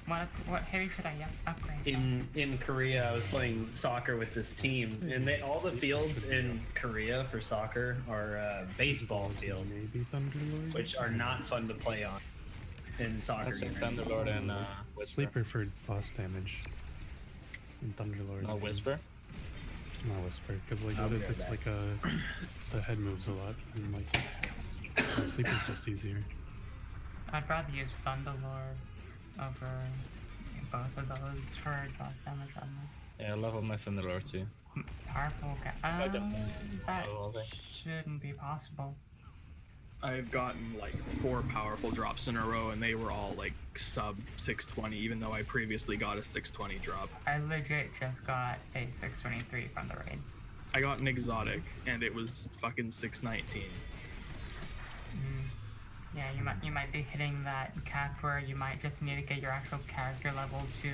What heavy should I upgrade? In Korea, I was playing soccer with this team, and all the fields in Korea for soccer are baseball fields, which are not fun to play on in soccer. That's in Thunderlord and Sleeper for boss damage. In Thunderlord. No Whisper? Not Whisper, because like what if it's like the head moves a lot and like Sleeper's just easier. I'd rather use Thunderlord over both of those for boss damage on them. Yeah, I level my Thunderlord too. Powerful that shouldn't be possible. I've gotten like 4 powerful drops in a row, and they were all like sub 620, even though I previously got a 620 drop. I legit just got a 623 from the raid. I got an exotic, and it was fucking 619. Yeah, you might be hitting that cap where you might just need to get your actual character level to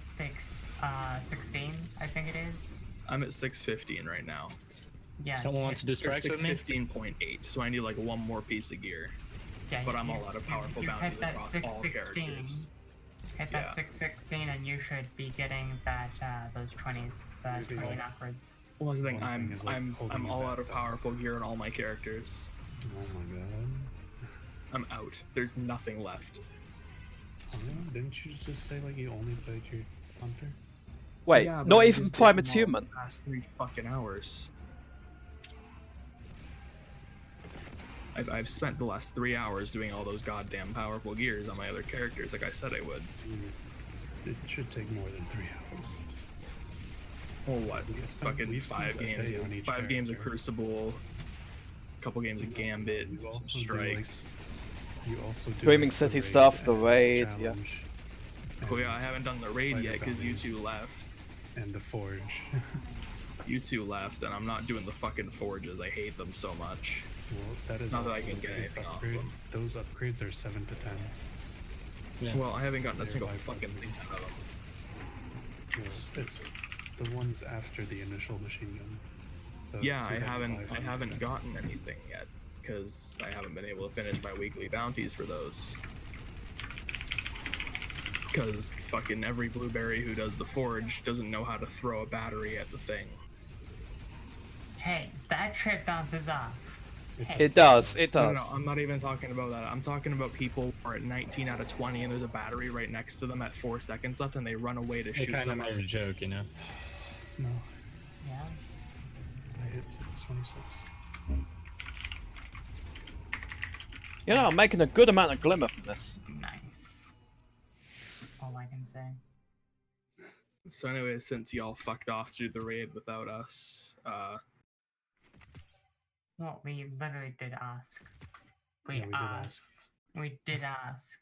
16, I think it is. I'm at 615 right now. Yeah. Someone wants to distract with me? 615.8, so I need like 1 more piece of gear. Yeah, but I'm all out of powerful bounties across all characters. Hit that 616 and you should be getting that those 20s, the 20 and upwards. Well, that's the thing. One thing is, like, I'm holding you all back, out of though. powerful gear on all my characters. Oh my god. I'm out. There's nothing left. Oh, yeah? Didn't you just say like you only played your hunter? Wait, Yeah, but not I even just did Primate them all Human. in the past 3 fucking hours. I've spent the last 3 hours doing all those goddamn powerful gears on my other characters, like I said I would. It should take more than 3 hours. Well, what? We've spent- Fucking we've spent 5 a games. day on each 5 games of character. Crucible. A couple games of Gambit. You also Some do, like, strikes. You also do Dreaming like, the City raid stuff, the and raid, yeah. challenge, Oh yeah, I and haven't done the raid Spider yet because you Bounties, two left. and the forge. You two left, and I'm not doing the fucking forges. I hate them so much. Well, that is Not that also I can the get biggest anything off upgrade. them. Those upgrades are 7 to 10. Yeah. Well, I haven't gotten a They're single by fucking thing out of them. Well, it's the ones after the initial machine gun. The Yeah, I 2,500. haven't gotten anything yet because I haven't been able to finish my weekly bounties for those. Because fucking every blueberry who does the forge doesn't know how to throw a battery at the thing. Hey, that shit bounces off. Hey. It does, it No, does. I'm not even talking about that. I'm talking about people who are at 19 out of 20 and there's a battery right next to them at 4 seconds left and they run away to It shoot kind of someone. made a joke, you know. Snow. Yeah. I hit 626. You know, I'm making a good amount of glimmer from this. Nice. All I can say. So anyway, since y'all fucked off to do the raid without us, Well, we literally did ask. We Yeah, we did asked. We did ask.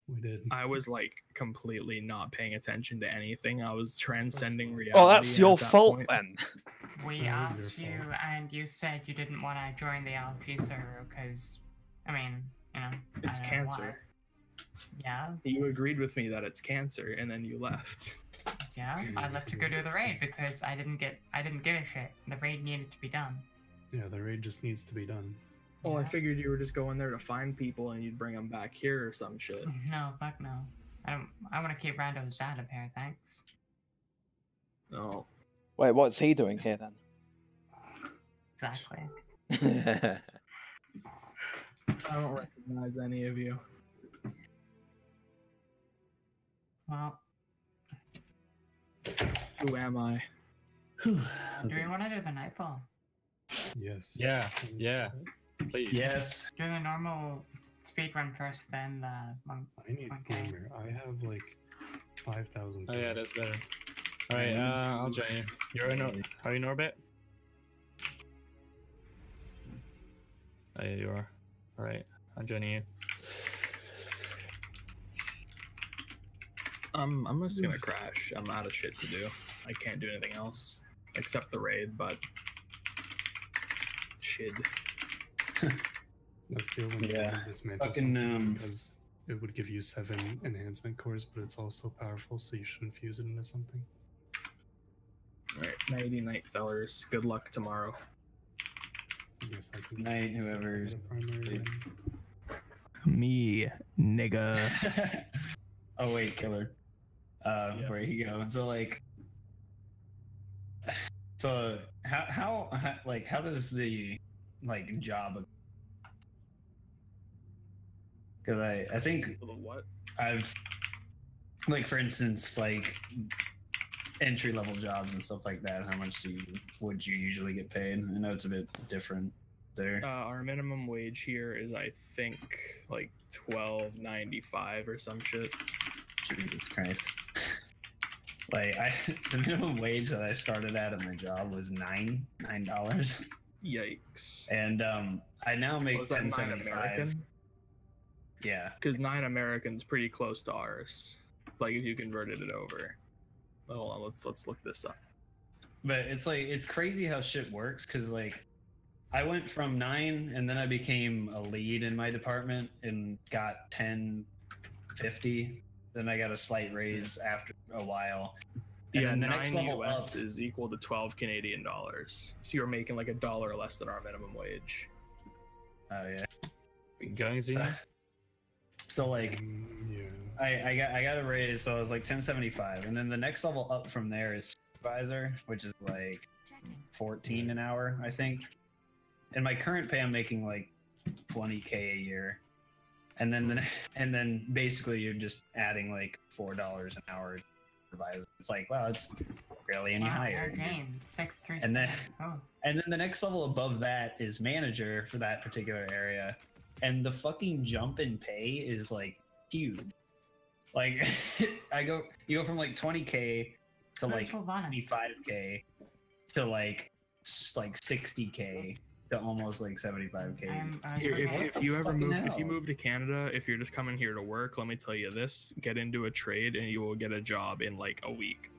We did. I was like completely not paying attention to anything. I was transcending reality. Oh, that's your at that fault point. then. We That was asked your you, fault. and you said you didn't want to join the LG server because, I mean, you know, It's I don't know cancer. why. Yeah, You agreed with me that it's cancer, and then you left. yeah. I left to go do the raid because I didn't give a shit. The raid needed to be done. Yeah, the raid just needs to be done. Well, I Yeah. figured you were just going there to find people, and you'd bring them back here or some shit. No, fuck no. I want to keep Rando's dad up here, thanks. No. Wait, what's he doing here then? Exactly. I don't recognize any of you. Well, Who am I? do we want to do the nightfall? Yes. Yeah, yeah. Please. Yes. Do the normal speedrun first, then the monk. I need Okay. gamer. I have like 5,000. Oh yeah, that's better. All right, I'll join you. You're in. Are you in orbit? Oh yeah, you are. All right, I'm joining you. I'm just gonna crash. I'm out of shit to do. I can't do anything else except the raid, but shit. I feel when Yeah. you dismantle Fucking, something because it would give you 7 enhancement cores, but it's also powerful, so you should infuse it into something. Alright, nighty night, fellers. Good luck tomorrow. I guess I can Night, just whoever's- get a primary win. Me, nigga. Oh wait, killer. Where you go? So like, so how does the like job? Because I think What? I've like, for instance, like entry level jobs and stuff like that. How much would you usually get paid? I know it's a bit different there. Our minimum wage here is, I think, like $12.95 or some shit. Jesus Christ. Like the minimum wage that I started at my job was $9. Yikes. And I now make Was that 9 $10.75. American? Yeah. Because 9 American's pretty close to ours. Like if you converted it over. Hold on, let's look this up. But it's like, it's crazy how shit works, because like I went from 9 and then I became a lead in my department and got $10.50. Then I got a slight raise after a while. And Yeah, then the 9 next level US up, is equal to 12 Canadian dollars. So you're making like $1 less than our minimum wage. oh yeah. Going Xeno? So like, Yeah. I got a raise, so I was like 1075, and then the next level up from there is supervisor, which is like 14 an hour, I think. In my current pay, I'm making like 20K a year, and then basically you're just adding like $4 an hour. Supervisor. It's like, wow, it's really any higher. And then the next level above that is manager for that particular area, and the fucking jump in pay is like huge. Like you go from like 20K to like 25K to like 60K to almost like 75K. If you move to Canada, if you're just coming here to work, let me tell you this: get into a trade and you will get a job in like a week.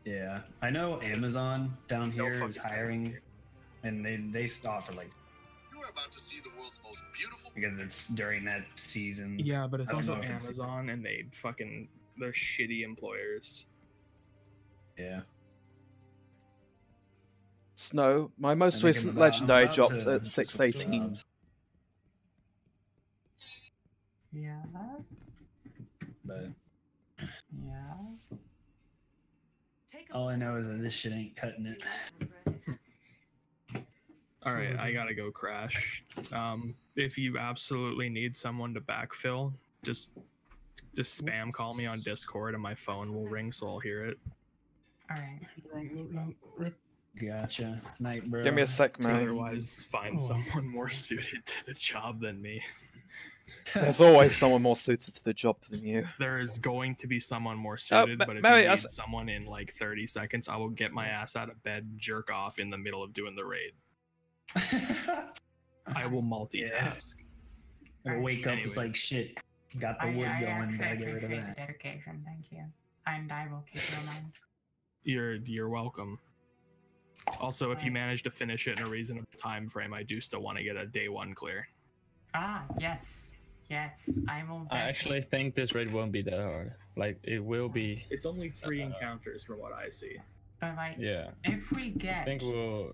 Yeah, I know Amazon down here is hiring, and they offer like. You're about to see the world's most beautiful. Because it's during that season. Yeah, but it's also Amazon, and they're shitty employers. Yeah. Snow, my most recent legendary dropped at 618. Yeah. But yeah. all I know is that this shit ain't cutting it. All right, I gotta go crash. If you absolutely need someone to backfill, just spam call me on Discord, and my phone will ring, so I'll hear it. All right. Gotcha. Night, bro. Give me a sec, man. Otherwise, find someone more suited to the job than me. There's always someone more suited to the job than you. There is going to be someone more suited, but if you need someone in like 30 seconds, I will get my ass out of bed, jerk off in the middle of doing the raid. I will multitask. I'll wake up, it's like, shit, got the wood going, gotta get rid of that. Dedication, thank you. And I will keep you in mind. You're welcome. Also, if you manage to finish it in a reasonable time frame, I do still want to get a day 1 clear. Ah, yes. Yes, I will. I actually think this raid won't be that hard. Like, it will be. It's only 3 encounters from what I see. But like, yeah. If we get, I think we'll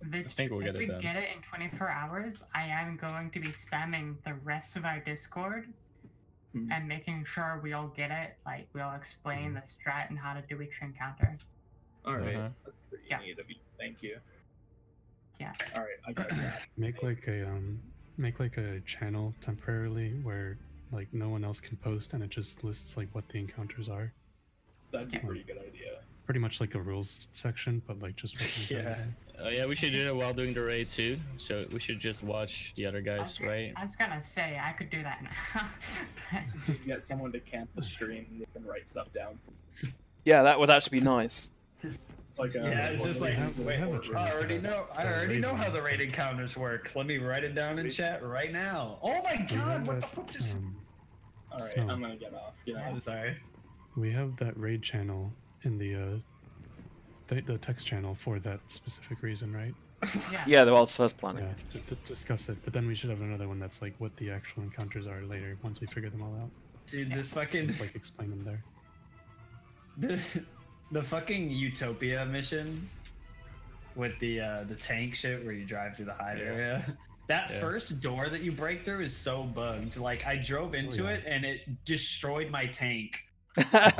get it done. Get it in 24 hours, I am going to be spamming the rest of our Discord and making sure we all get it. Like, we'll explain the strat and how to do each encounter. All right, that's pretty neat of you. Thank you. Yeah. All right, I got that. Make like a channel temporarily where like no one else can post, and it just lists like what the encounters are. That'd be a pretty good idea. Pretty much like the rules section, but like just yeah. Yeah, we should do it while doing the raid too. So we should just watch the other guys, right? I was gonna say I could do that now. Just get someone to camp the stream and they can write stuff down. Yeah, that would actually be nice. Like it's just like, I already know how the raid encounters work. Let me write it down in chat right now. Oh my god, what the fuck just... Alright, I'm gonna get off. I'm sorry. We have that raid channel in the text channel for that specific reason, right? Yeah, the world's first planet. Yeah, to discuss it, but then we should have another one that's like what the actual encounters are later, once we figure them all out. Dude, this fucking... Just like explain them there. The fucking Utopia mission with the tank shit where you drive through the hive area. That first door that you break through is so bugged. Like, I drove into it and it destroyed my tank. I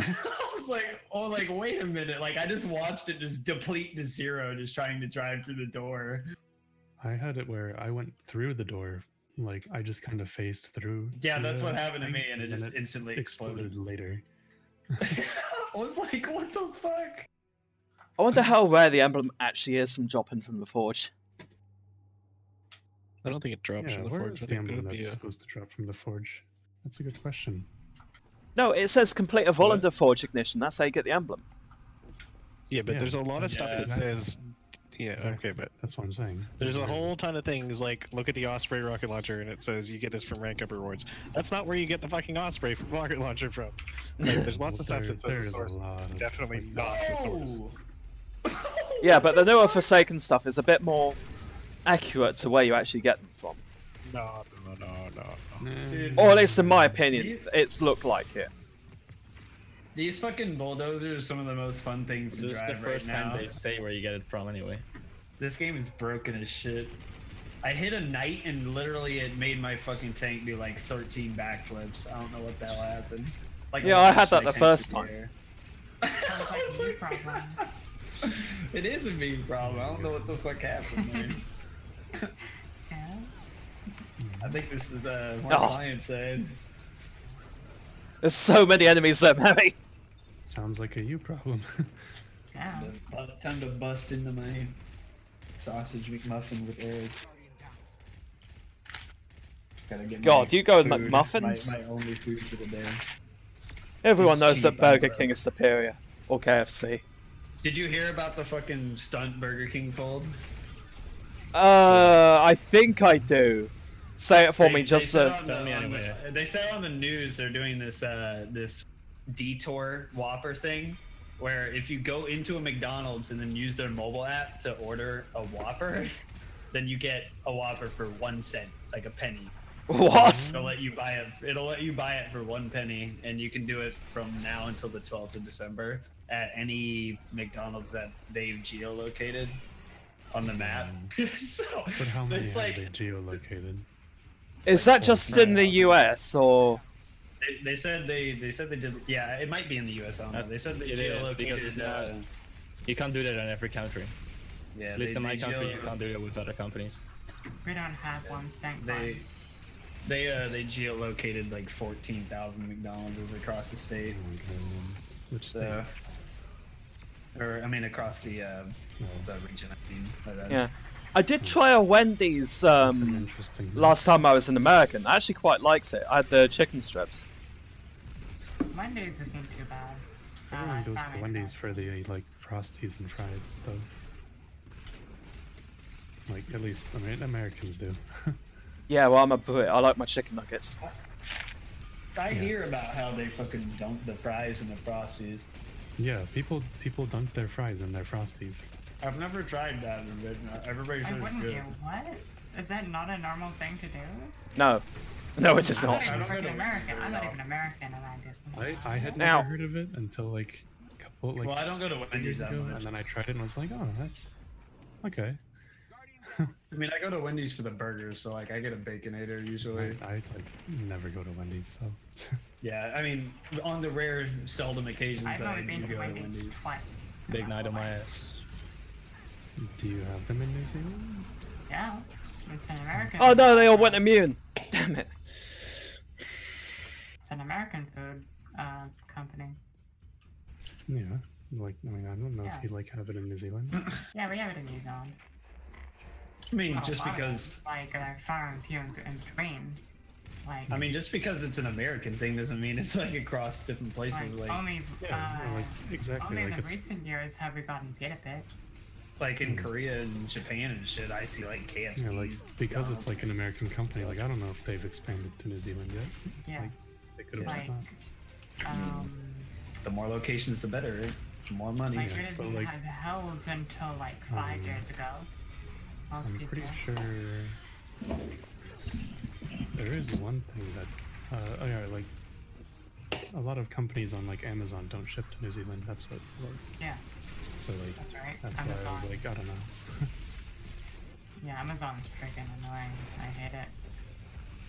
was like, wait a minute. Like, I just watched it just deplete to 0 just trying to drive through the door. I had it where I went through the door. Like, I just kind of phased through. Yeah, that's what happened to me, and it just instantly exploded later. I was like, what the fuck? I wonder how rare the emblem actually is from dropping from the forge. I don't think it drops from the forge. Where is the emblem that's supposed to drop from the forge? That's a good question. No, it says complete a Volander forge ignition. That's how you get the emblem. Yeah, but there's a lot of stuff that says... Yeah, okay, but that's what I'm saying. There's a whole ton of things like look at the Osprey rocket launcher and it says you get this from rank up rewards. That's not where you get the fucking Osprey rocket launcher from. Like, there's lots of stuff that says the source. Definitely not the source. Yeah, but the newer Forsaken stuff is a bit more accurate to where you actually get them from. No. Or at least in my opinion, it's looked like it. These fucking bulldozers are some of the most fun things to drive right now. This is the first time they say where you get it from anyway. This game is broken as shit. I hit a knight and literally it made my fucking tank do like 13 backflips. I don't know what the hell happened. Like Yeah, I had that the first time. Sounds like a me problem. It is a me problem. I don't know what the fuck happened there. Yeah. I think this is what Oh. client said. There's so many enemies there, Mary. Sounds like a you problem. Yeah. Time to bust into my sausage McMuffin with Eric. Gotta get God, my you go with food, McMuffins? My only food for the day. Everyone It's knows that cheap, Burger bro. King is superior. Or KFC. Did you hear about the fucking stunt Burger King pulled? I think I do. Say it for me, just said so. on they said on the news they're doing this this detour Whopper thing, where if you go into a McDonald's and then use their mobile app to order a Whopper, then you get a Whopper for 1 cent, like a penny. What? It'll let you buy it. It'll let you buy it for 1 penny, and you can do it from now until the 12th of December at any McDonald's that they've geolocated on the map. So But how many it's have like they geolocated? Is that just in the US, or? they said they did. Yeah, it might be in the U.S. I don't know. They said they It is, because it's geolocated. not- You can't do that in every country. Yeah, At least in my country, you geo- can't do it with other companies. We don't have one stank They- box. They geolocated like 14,000 McDonald's across the state. Oh my god. Which state? So, or I mean across the region. I mean, by that. Yeah. I did try a Wendy's That's an interesting. last time I was in America. I actually quite liked it. I had the chicken strips. Wendy's isn't too bad. Everyone goes found to it Wendy's bad. for the like Frosties and fries, though. Like at least Americans do. Yeah, well, I'm a Brit. I like my chicken nuggets. I hear about how they fucking dunk the fries and the Frosties. Yeah, people dunk their fries in their Frosties. I've never tried that, but everybody I says it's wouldn't good. do what? Is that not a normal thing to do? No. No, it is I'm not. not even I don't freaking know. American. I'm not even American, and I did. I had Now- never heard of it until like a couple Well, I don't go to years Wendy's that ago, much. and then I tried it and was like, oh, that's okay. I mean, I go to Wendy's for the burgers, so like I get a Baconator usually. I like never go to Wendy's, so Yeah, I mean, on the rare, seldom occasions I've that I only been do to go to Wendy's Wendy's. twice. in Big my night on whole my life. ass. do you have them in New Zealand? Yeah, it's an American. Oh no, they all went immune. Damn it. It's an American food company. Yeah, like I mean I don't know Yeah. if you like have it in New Zealand. Yeah, we have it in New Zealand. I mean, Not a just lot of because. them, like far and few in between. Like I mean, just because it's an American thing doesn't mean it's like across different places. Like, only Yeah, like exactly only like in it's recent years have we gotten get a bit. like in Korea and Japan and shit, I see like KFC. yeah, like because it's like an American company. Like I don't know if they've expanded to New Zealand yet. Yeah, Like they could have just like not. the more locations, the better. Right? The more money. like yeah, we didn't but, like, have Hells until like 5 years ago. Most I'm people. pretty sure there is one thing that oh yeah, like a lot of companies on like Amazon don't ship to New Zealand. That's what it was. Yeah, So like that's right. that's why I was Amazon. like I don't know. Yeah, Amazon's freaking annoying. I hate it.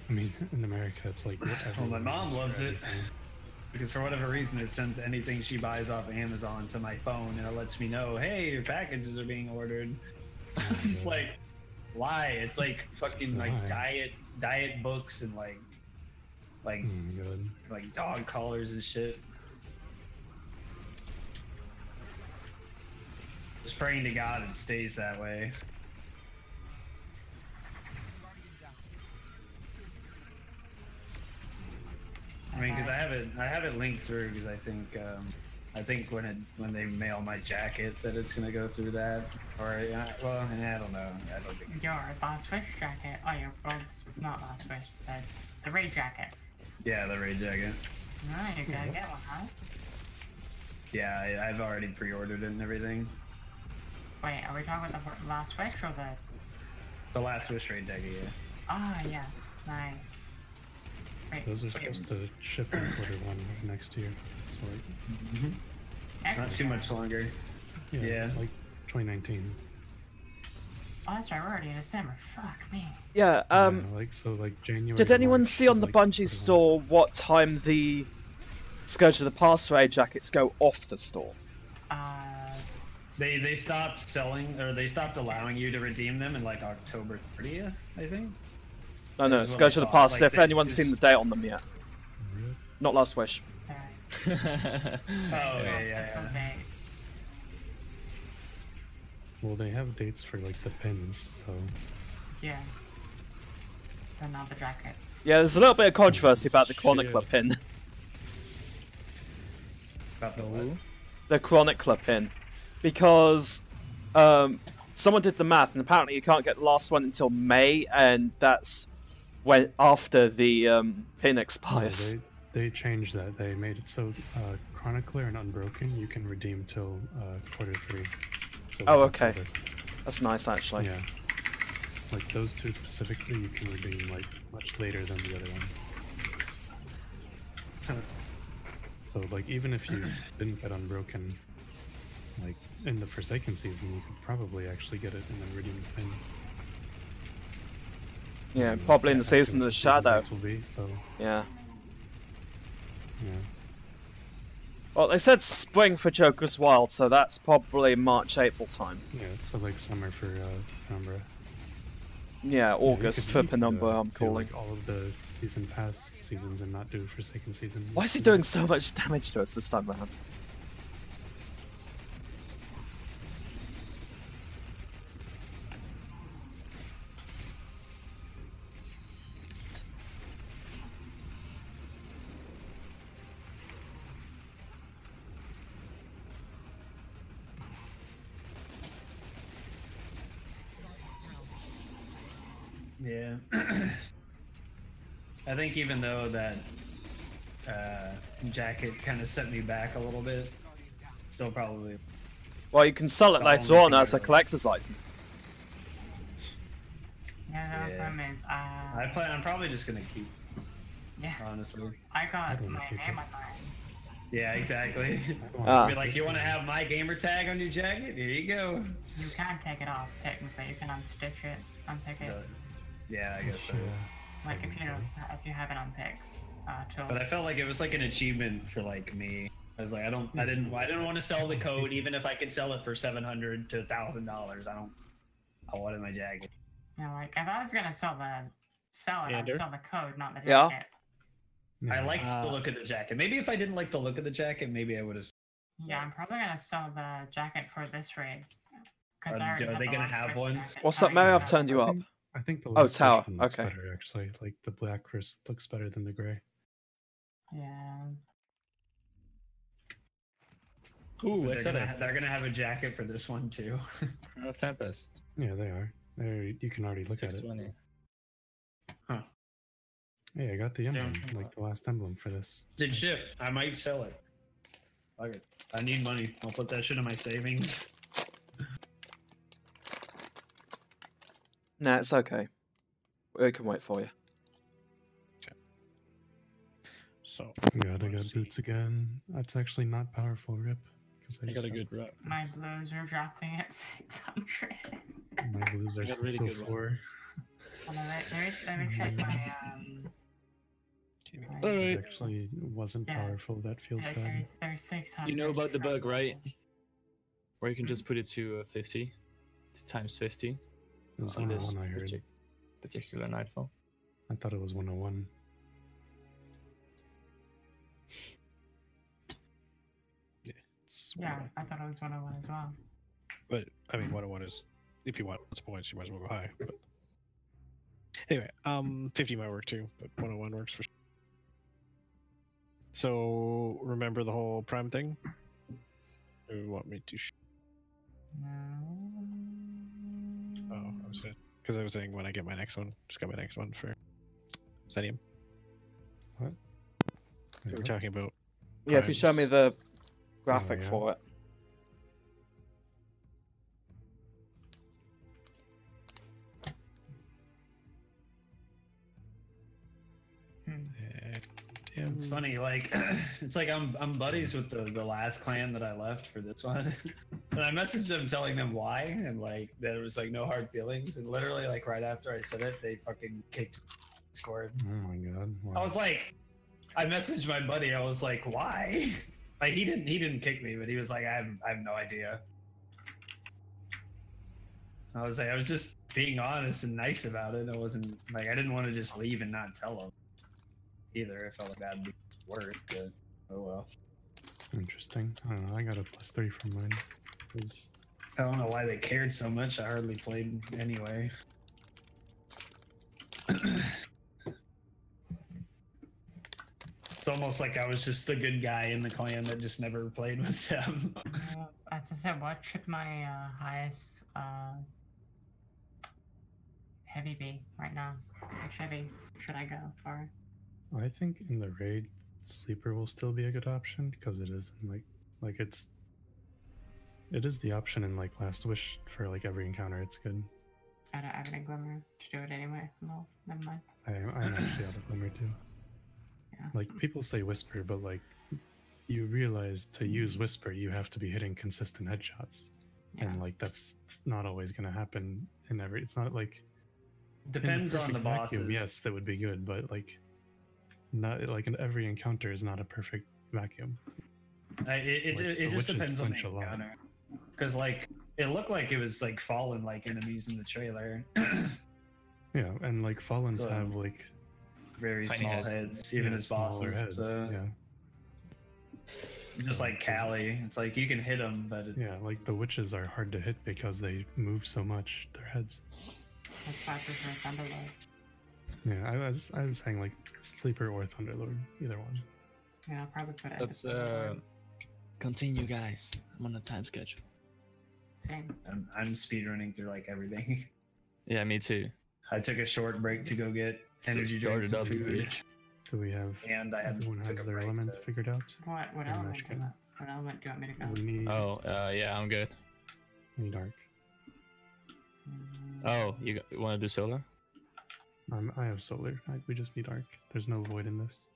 I mean, in America, it's like whatever. Well, my mom loves it. Because for whatever reason, it sends anything she buys off Amazon to my phone, and it lets me know, hey, your packages are being ordered. It's like, why? It's like fucking like Why? diet books and like Good. like dog collars and shit. Just praying to God it stays that way. I mean, because I have it linked through because I think when they mail my jacket that it's gonna go through that, or well, I don't know. I don't think. Your last fish jacket. Oh, your folks, not last fish, the raid jacket. Yeah, the raid jacket. Alright, you gotta get one, huh? Yeah, I've already pre-ordered it and everything. Wait, are we talking about the last fish or The last Swiss raid jacket, yeah. Ah, yeah, nice. Wait, Those are wait, supposed to ship in Q1 of next year. So like, Not too much longer. yeah, Yeah. like 2019. Oh, that's right. We're already in December. Fuck me. Yeah. like so, like January. Did to anyone March see on is, the like, Bungie sort of store what time the Scourge of the Past raid jackets go off the store? They stopped selling, or they stopped allowing you to redeem them in like October 30th, I think. No, That's what Scourge I of the thought. Past. Like, If anyone's seen the date on them yet, not Last Wish. Oh yeah. Well, they have dates for like the pins, so. Yeah. But not the jackets. Yeah, there's a little bit of controversy about the Chronicler pin. About the what? The Chronicler pin, because someone did the math, and apparently you can't get the last one until May, and that's when after the pin expires. They changed that. They made it so Chronicler and Unbroken you can redeem till Q3. So Oh, like okay. October. That's nice, actually. Yeah. Like those two specifically, you can redeem like much later than the other ones. So like even if you didn't get Unbroken, like in the Forsaken season, you could probably actually get it and then redeem the pin. Yeah, probably in the season of the Shadow. Will be, so. Yeah. Yeah. Well, they said spring for Joker's Wild, so that's probably March, April time. Yeah, so like summer for Penumbra. Yeah, August for Penumbra, I'm do, calling. like, all of the season pass seasons and not do Forsaken season. Why is he doing so much damage to us this time around? Yeah. I think even though that jacket kind of set me back a little bit, still probably. Well, you can sell it later on as a collector's item. Yeah, the problem is, I'm probably just gonna keep. Yeah. Honestly. I got my name on mine. Yeah, be like, you want to have my gamer tag on your jacket? Here you go. You can take it off, technically. You can unstitch it, unpick it. Yeah, I guess so. Like if you have it unpicked. But I felt like it was like an achievement for like me. I was like, I didn't want to sell the code even if I could sell it for $700 to $1,000. I wanted my jacket. Yeah, like if I was gonna sell it, I'd sell the code, not the Yeah. jacket. I liked the look of the jacket. Maybe if I didn't like the look of the jacket, maybe I would have. Yeah, I'm probably gonna sell the jacket for this raid. Are they gonna have one? What's up, Mary? I've turned you up. I think the Tower. one looks Okay. better, actually. Like the black wrist looks better than the gray. Yeah. Ooh, they're gonna have a jacket for this one too. Tempest. Yeah, they are. You can already look at it. 620. Huh. Hey, I got the emblem, like the last emblem for this. Did ship. I might sell it. Fuck it. I need money. I'll put that shit in my savings. Nah, it's okay. We can wait for you. Okay. So. God, I got boots again. That's actually not powerful, Rip. I got a good rep. My blues are dropping at 600. My blues are really good 604. Let me check my It actually wasn't powerful. That feels bad. There's 600. You know about the bug, right? Where you can just put it to 50, to times 50. It was on this 101, I heard. Particular nightfall. I thought it was 101. Yeah, I thought it was 101 as well. But I mean, 101 is if you want points, you might as well go high. But anyway, 50 might work too, but 101 works for sure. So remember the whole Prime thing? Or you want me to? No. Oh, I was because I was saying when I get my next one, just got my next one for Zenium. What? We were talking about. Yeah, if you show me the graphic yeah. for it. It's funny, like it's like I'm buddies with the last clan that I left for this one. And I messaged them telling them why, and like that it was like no hard feelings. And literally like right after I said it, they fucking kicked Discord. Oh my god. Wow. I was like, I messaged my buddy. I was like, why? Like he didn't kick me, but he was like, I have no idea. I was like, I was just being honest and nice about it. I wasn't like I didn't want to just leave and not tell him either. I felt like that'd be worse, but oh well. Interesting. I don't know. I got a +3 from mine. I don't know why they cared so much. I hardly played anyway. It's almost like I was just the good guy in the clan that just never played with them. As I said, what should my highest heavy be right now? Which heavy should I go for? I think in the raid, sleeper will still be a good option because it is like it is the option in like Last Wish for like every encounter. It's good. I don't have any glimmer to do it anyway. No, never mind. I'm actually out of glimmer too. Yeah. Like people say whisper, but like you realize to use whisper, you have to be hitting consistent headshots, Yeah. and like that's not always going to happen in every. It's not like Depends on the perfect vacuum, bosses. yes, that would be good, but like not like in every encounter is not a perfect vacuum. It the just witches depends on the flinch a lot. encounter. Because like it looked like it was like fallen like enemies in the trailer. Yeah, and like Fallens So, have like Very Tiny small heads. heads, even yeah, as smaller bosses. heads. So Yeah, just like Callie, it's like you can hit them, but yeah, like the witches are hard to hit because they move so much. Their heads. That's 5% Thunderlord. Yeah, I was saying like sleeper or Thunderlord, either one. Yeah, I'll probably put it. Let's continue, guys. I'm on a time schedule. Same. I'm speedrunning through like everything. Yeah, me too. I took a short break to go get energy start drinks it and up, food, bitch. Do we have and I had everyone took has a their break element to- figured out? What Yeah, element? that's good. What element do you want me to go? We need Oh, yeah, I'm good. dark. Oh, you want to do solar? I have solar. We just need arc. There's no void in this.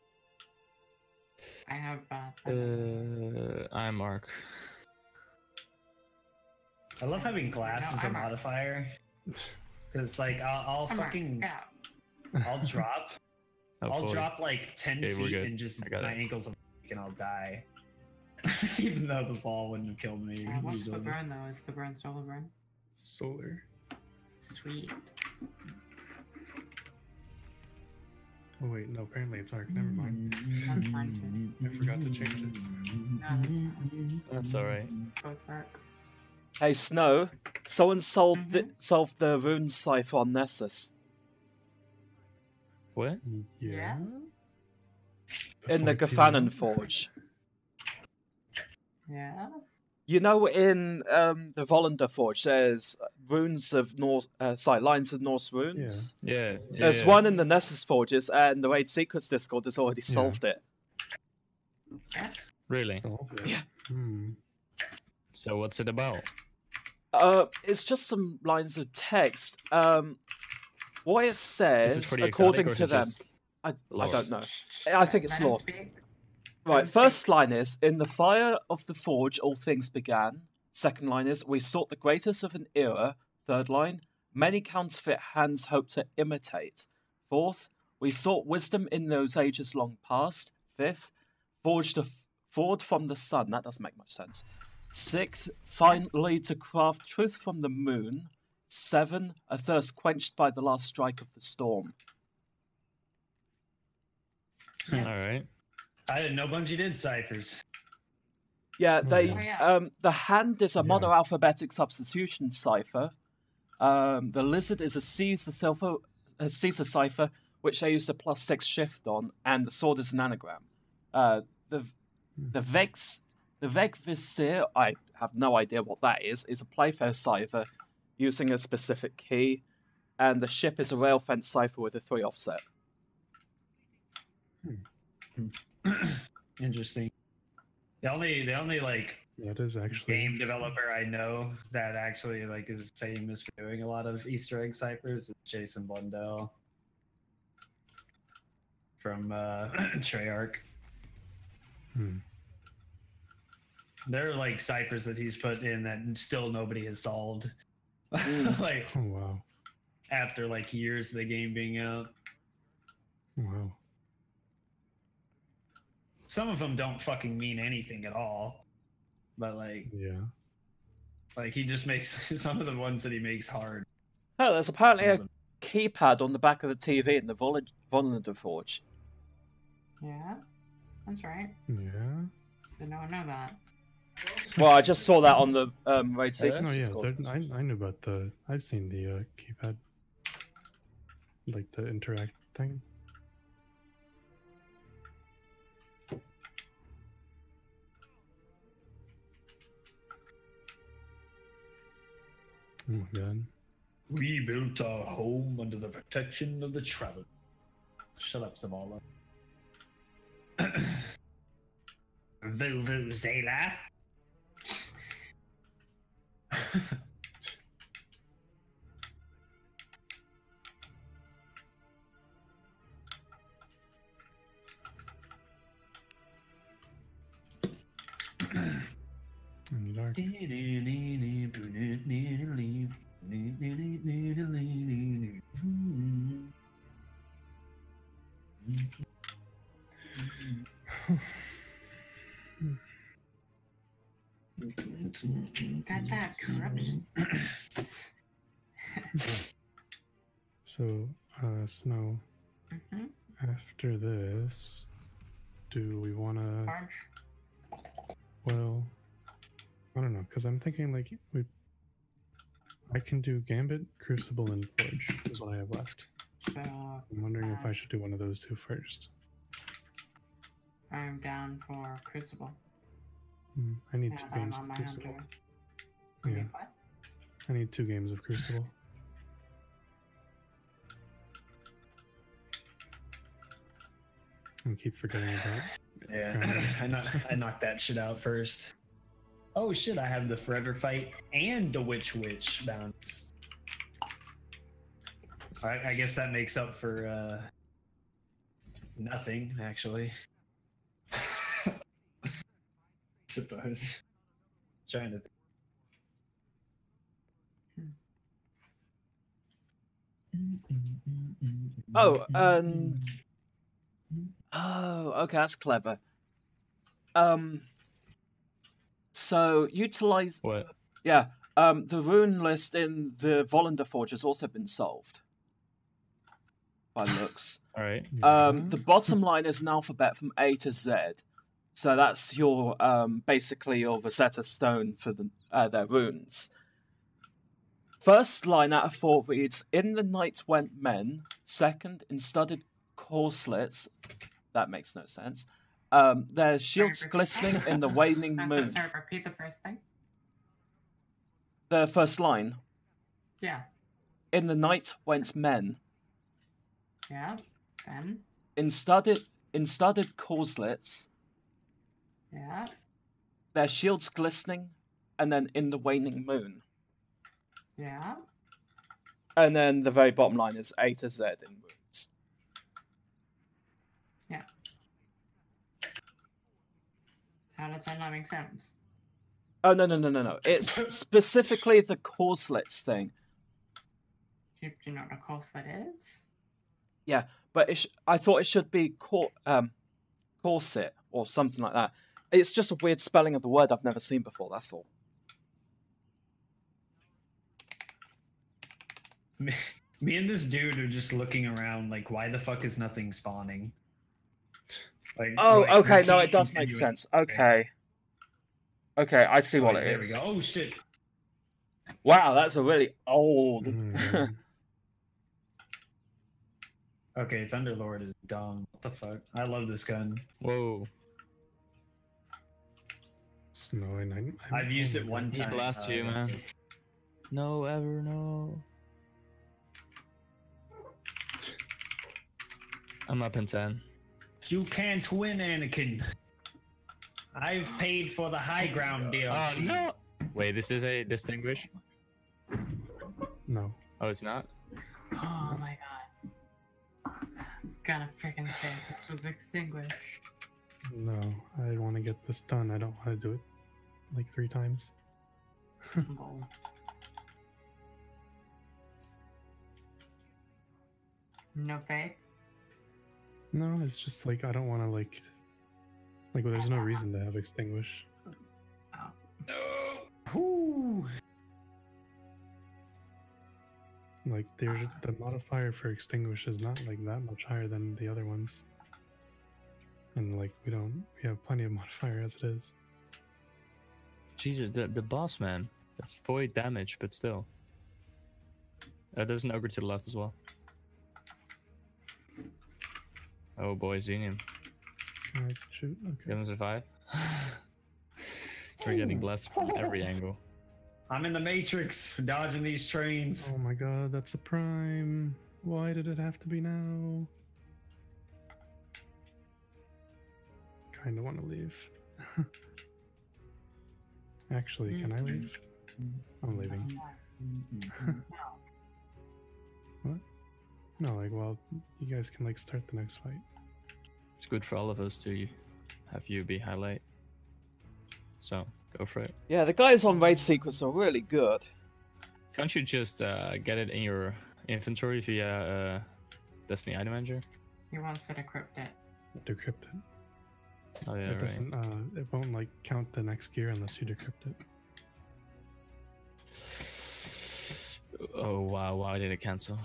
I have. I'm Mark. I love having glass No, as a I'm a- modifier. Because like I'll Come on, fucking get out. I'll drop Oh, I'll fully. drop like 10 Okay, we're feet good. and just I got my it. ankles will break and I'll die. Even though the fall wouldn't have killed me. What's the easily. burn though? Is the burn solar burn? Solar. Sweet. Oh wait, no. Apparently it's arc. Never mind. That's fine too. I forgot to change it. No, That's alright. both work. Hey, Snow, someone solved the rune cipher on Nessus. What? Yeah. In the 14. Gafanon Forge. Yeah. You know, in the Volander Forge, there's runes of Norse, lines of Norse runes. Yeah. There's one in the Nessus Forges, and the Raid Secrets Discord has already solved it. Really? Solved it. Yeah. Hmm. So what's it about? It's just some lines of text. What it Is says, it pretty according exotic, or to is it them, just I lore? don't know. I think it's Let him lore. speak. Right, first line is, in the fire of the forge all things began. Second line is, we sought the greatest of an era. Third line, many counterfeit hands hope to imitate. Fourth, we sought wisdom in those ages long past. Fifth, forged a forward from the sun. That doesn't make much sense. Sixth, finally to craft truth from the moon. 7, a thirst quenched by the last strike of the storm. Alright. I didn't know Bungie did ciphers. Yeah, they. Oh, yeah. The hand is a Yeah. monoalphabetic substitution cipher. The lizard is a Caesar cipher, which they use the +6 shift on, and the sword is an anagram. The Vegvisir, I have no idea what that is a Playfair cipher using a specific key, and the ship is a rail fence cipher with a 3 offset. Interesting. The only like That is actually game developer I know that actually like is famous for doing a lot of Easter egg ciphers is Jason Blundell from Treyarch. Hmm. There are like ciphers that he's put in that still nobody has solved. Like Oh wow. after like years of the game being out. Wow. Some of them don't fucking mean anything at all. But Yeah. like he just makes some of the ones that he makes hard. Oh, there's apparently Some a of them- keypad on the back of the TV in the Volunteer Forge. Yeah, that's right. Yeah. Did no one know that? Well, I just saw that on the raid sequence. No, yeah, Discord. I knew about the. I've seen the keypad, like the interact thing. Oh my god. We built our home under the protection of the traveler. Shut up, Zavala. Vuvuzela. In the dark. That's that corruption. So, Snow. Mm-hmm. After this, do we want to? Orange. Well, I don't know, because I'm thinking like I can do Gambit, Crucible, and Forge is what I have left. So I'm wondering if I should do one of those two first. I'm down for Crucible. I need Yeah, 2 I'm games on of my Crucible. hunter. Yeah, Wait, what? I need 2 games of Crucible. I keep forgetting about. Yeah, I knocked that shit out first. Oh shit, I have the Forever Fight and the Witch bounce. I guess that makes up for nothing, actually. Suppose. Trying to. Oh, and oh, okay, that's clever. So utilize What? yeah. The rune list in the Volunteer Forge has also been solved. By looks. All right. The bottom line is an alphabet from A to Z. So that's your basically your Rosetta Stone for their runes. First line out of 4 reads, "In the night went men." Second, in studded corselets. That makes no sense. Their shields glistening in the waning moon. Sorry, repeat the first thing. The first line. Yeah. In the night went men. Yeah. Then. In studded corselets. Yeah. Their shields glistening, and then in the waning moon. Yeah. And then the very bottom line is A to Z in runes. Yeah. How does that not make sense? Oh, no. It's specifically the corselets thing. Do you know what a corset is? Yeah, but I thought it should be corset or something like that. It's just a weird spelling of the word I've never seen before, that's all. Me and this dude are just looking around like, why the fuck is nothing spawning? Like, Oh, like, okay, we no, can't it does make continue sense. Okay. Okay, I see what it there is. we go. Oh shit. Wow, that's a really old... Okay, Thunderlord is dumb. What the fuck? I love this gun. Whoa. Snow and I've used it one He time. blasts you, man. No, ever, no. I'm up in 10. You can't win, Anakin. I've paid for the high ground deal. Oh, no! Wait, this is a distinguish? No. Oh, it's not? Oh my god. Gotta freaking say this was extinguished. No, I want to get this done. I don't want to do it. like 3 times. Symbol. No faith? No, it's just like I don't want to like well, there's no reason to have extinguish. Oh. No. Whoo. Like there's the modifier for extinguish is not like that much higher than the other ones. And like we have plenty of modifier as it is. Jesus, the boss man. That's void damage, but still. There's an ogre to the left as well. Oh boy, Xenium. Alright, shoot, okay. Gonna survive? We're getting blasted from every angle. I'm in the Matrix, dodging these trains. Oh my god, that's a prime. Why did it have to be now? Kinda want to leave. Actually, can I leave? I'm leaving. What? No, like, well, you guys can like start the next fight. It's good for all of us to have you be highlight. So, go for it. Yeah, the guys on raid sequence are really good. Can't you just get it in your inventory via Destiny Item Manager? He wants to decrypt it. Decrypt it. Oh yeah, It right. doesn't. It won't like count the next gear unless you decrypt it. Oh wow, why did it cancel?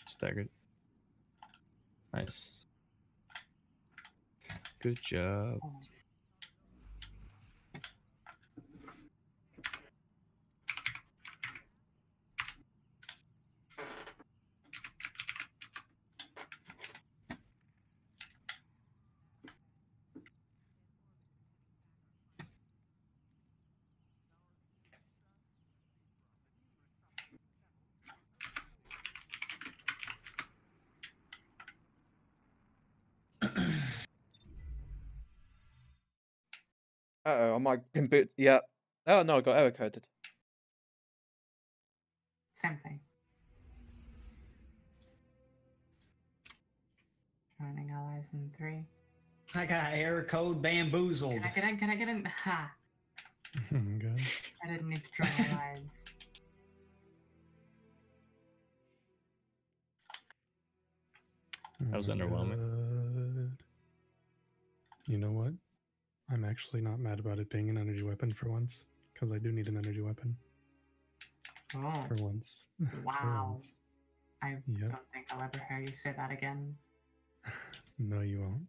Staggered. Nice. Good job. Uh-oh, I might have been boot. Yeah. Oh no, I got error coded. Same thing. Joining allies in 3. I got error code bamboozled. Can I get in? Ha! Good. I didn't need to join allies. That was underwhelming. Good. You know what? I'm actually not mad about it being an energy weapon for once, because I do need an energy weapon Oh, for once. For wow. once. I Yep. don't think I'll ever hear you say that again. No, you won't.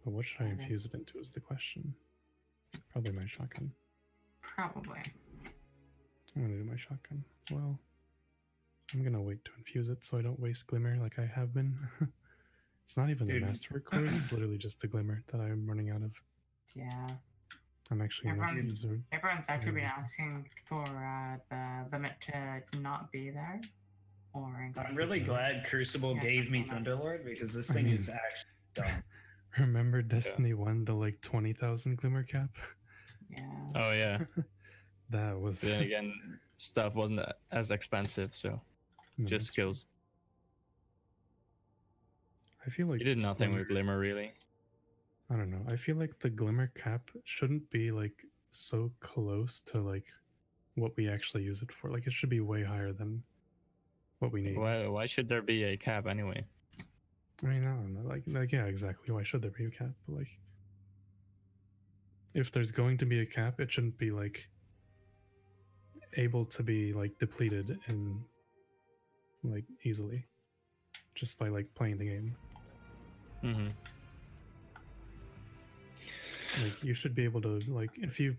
But what should I Okay. infuse it into is the question. Probably my shotgun. Probably. I'm gonna do my shotgun. Well, I'm gonna wait to infuse it so I don't waste glimmer like I have been. It's not even Dude. the masterwork cores, it's literally just the glimmer that I'm running out of. Yeah. I'm actually gonna Everyone's- use it. Everyone's actually been Mm. asking for the limit to not be there. Or in I'm case- really glad Crucible Yeah, gave me something like- Thunderlord because this I thing mean- is actually dumb. Remember Destiny 1, the like 20,000 glimmer cap? Yeah. Oh yeah. That was Then again, stuff wasn't as expensive, so No, just that's true. skills. I feel like You did nothing glimmer- with Glimmer, really. I don't know. I feel like the glimmer cap shouldn't be like so close to like what we actually use it for. Like it should be way higher than what we need. Why should there be a cap anyway? I mean, I don't know. Like yeah, exactly. Why should there be a cap? But like, if there's going to be a cap, it shouldn't be like able to be like depleted in like easily, just by like playing the game. Mm-hmm. Like you should be able to like if you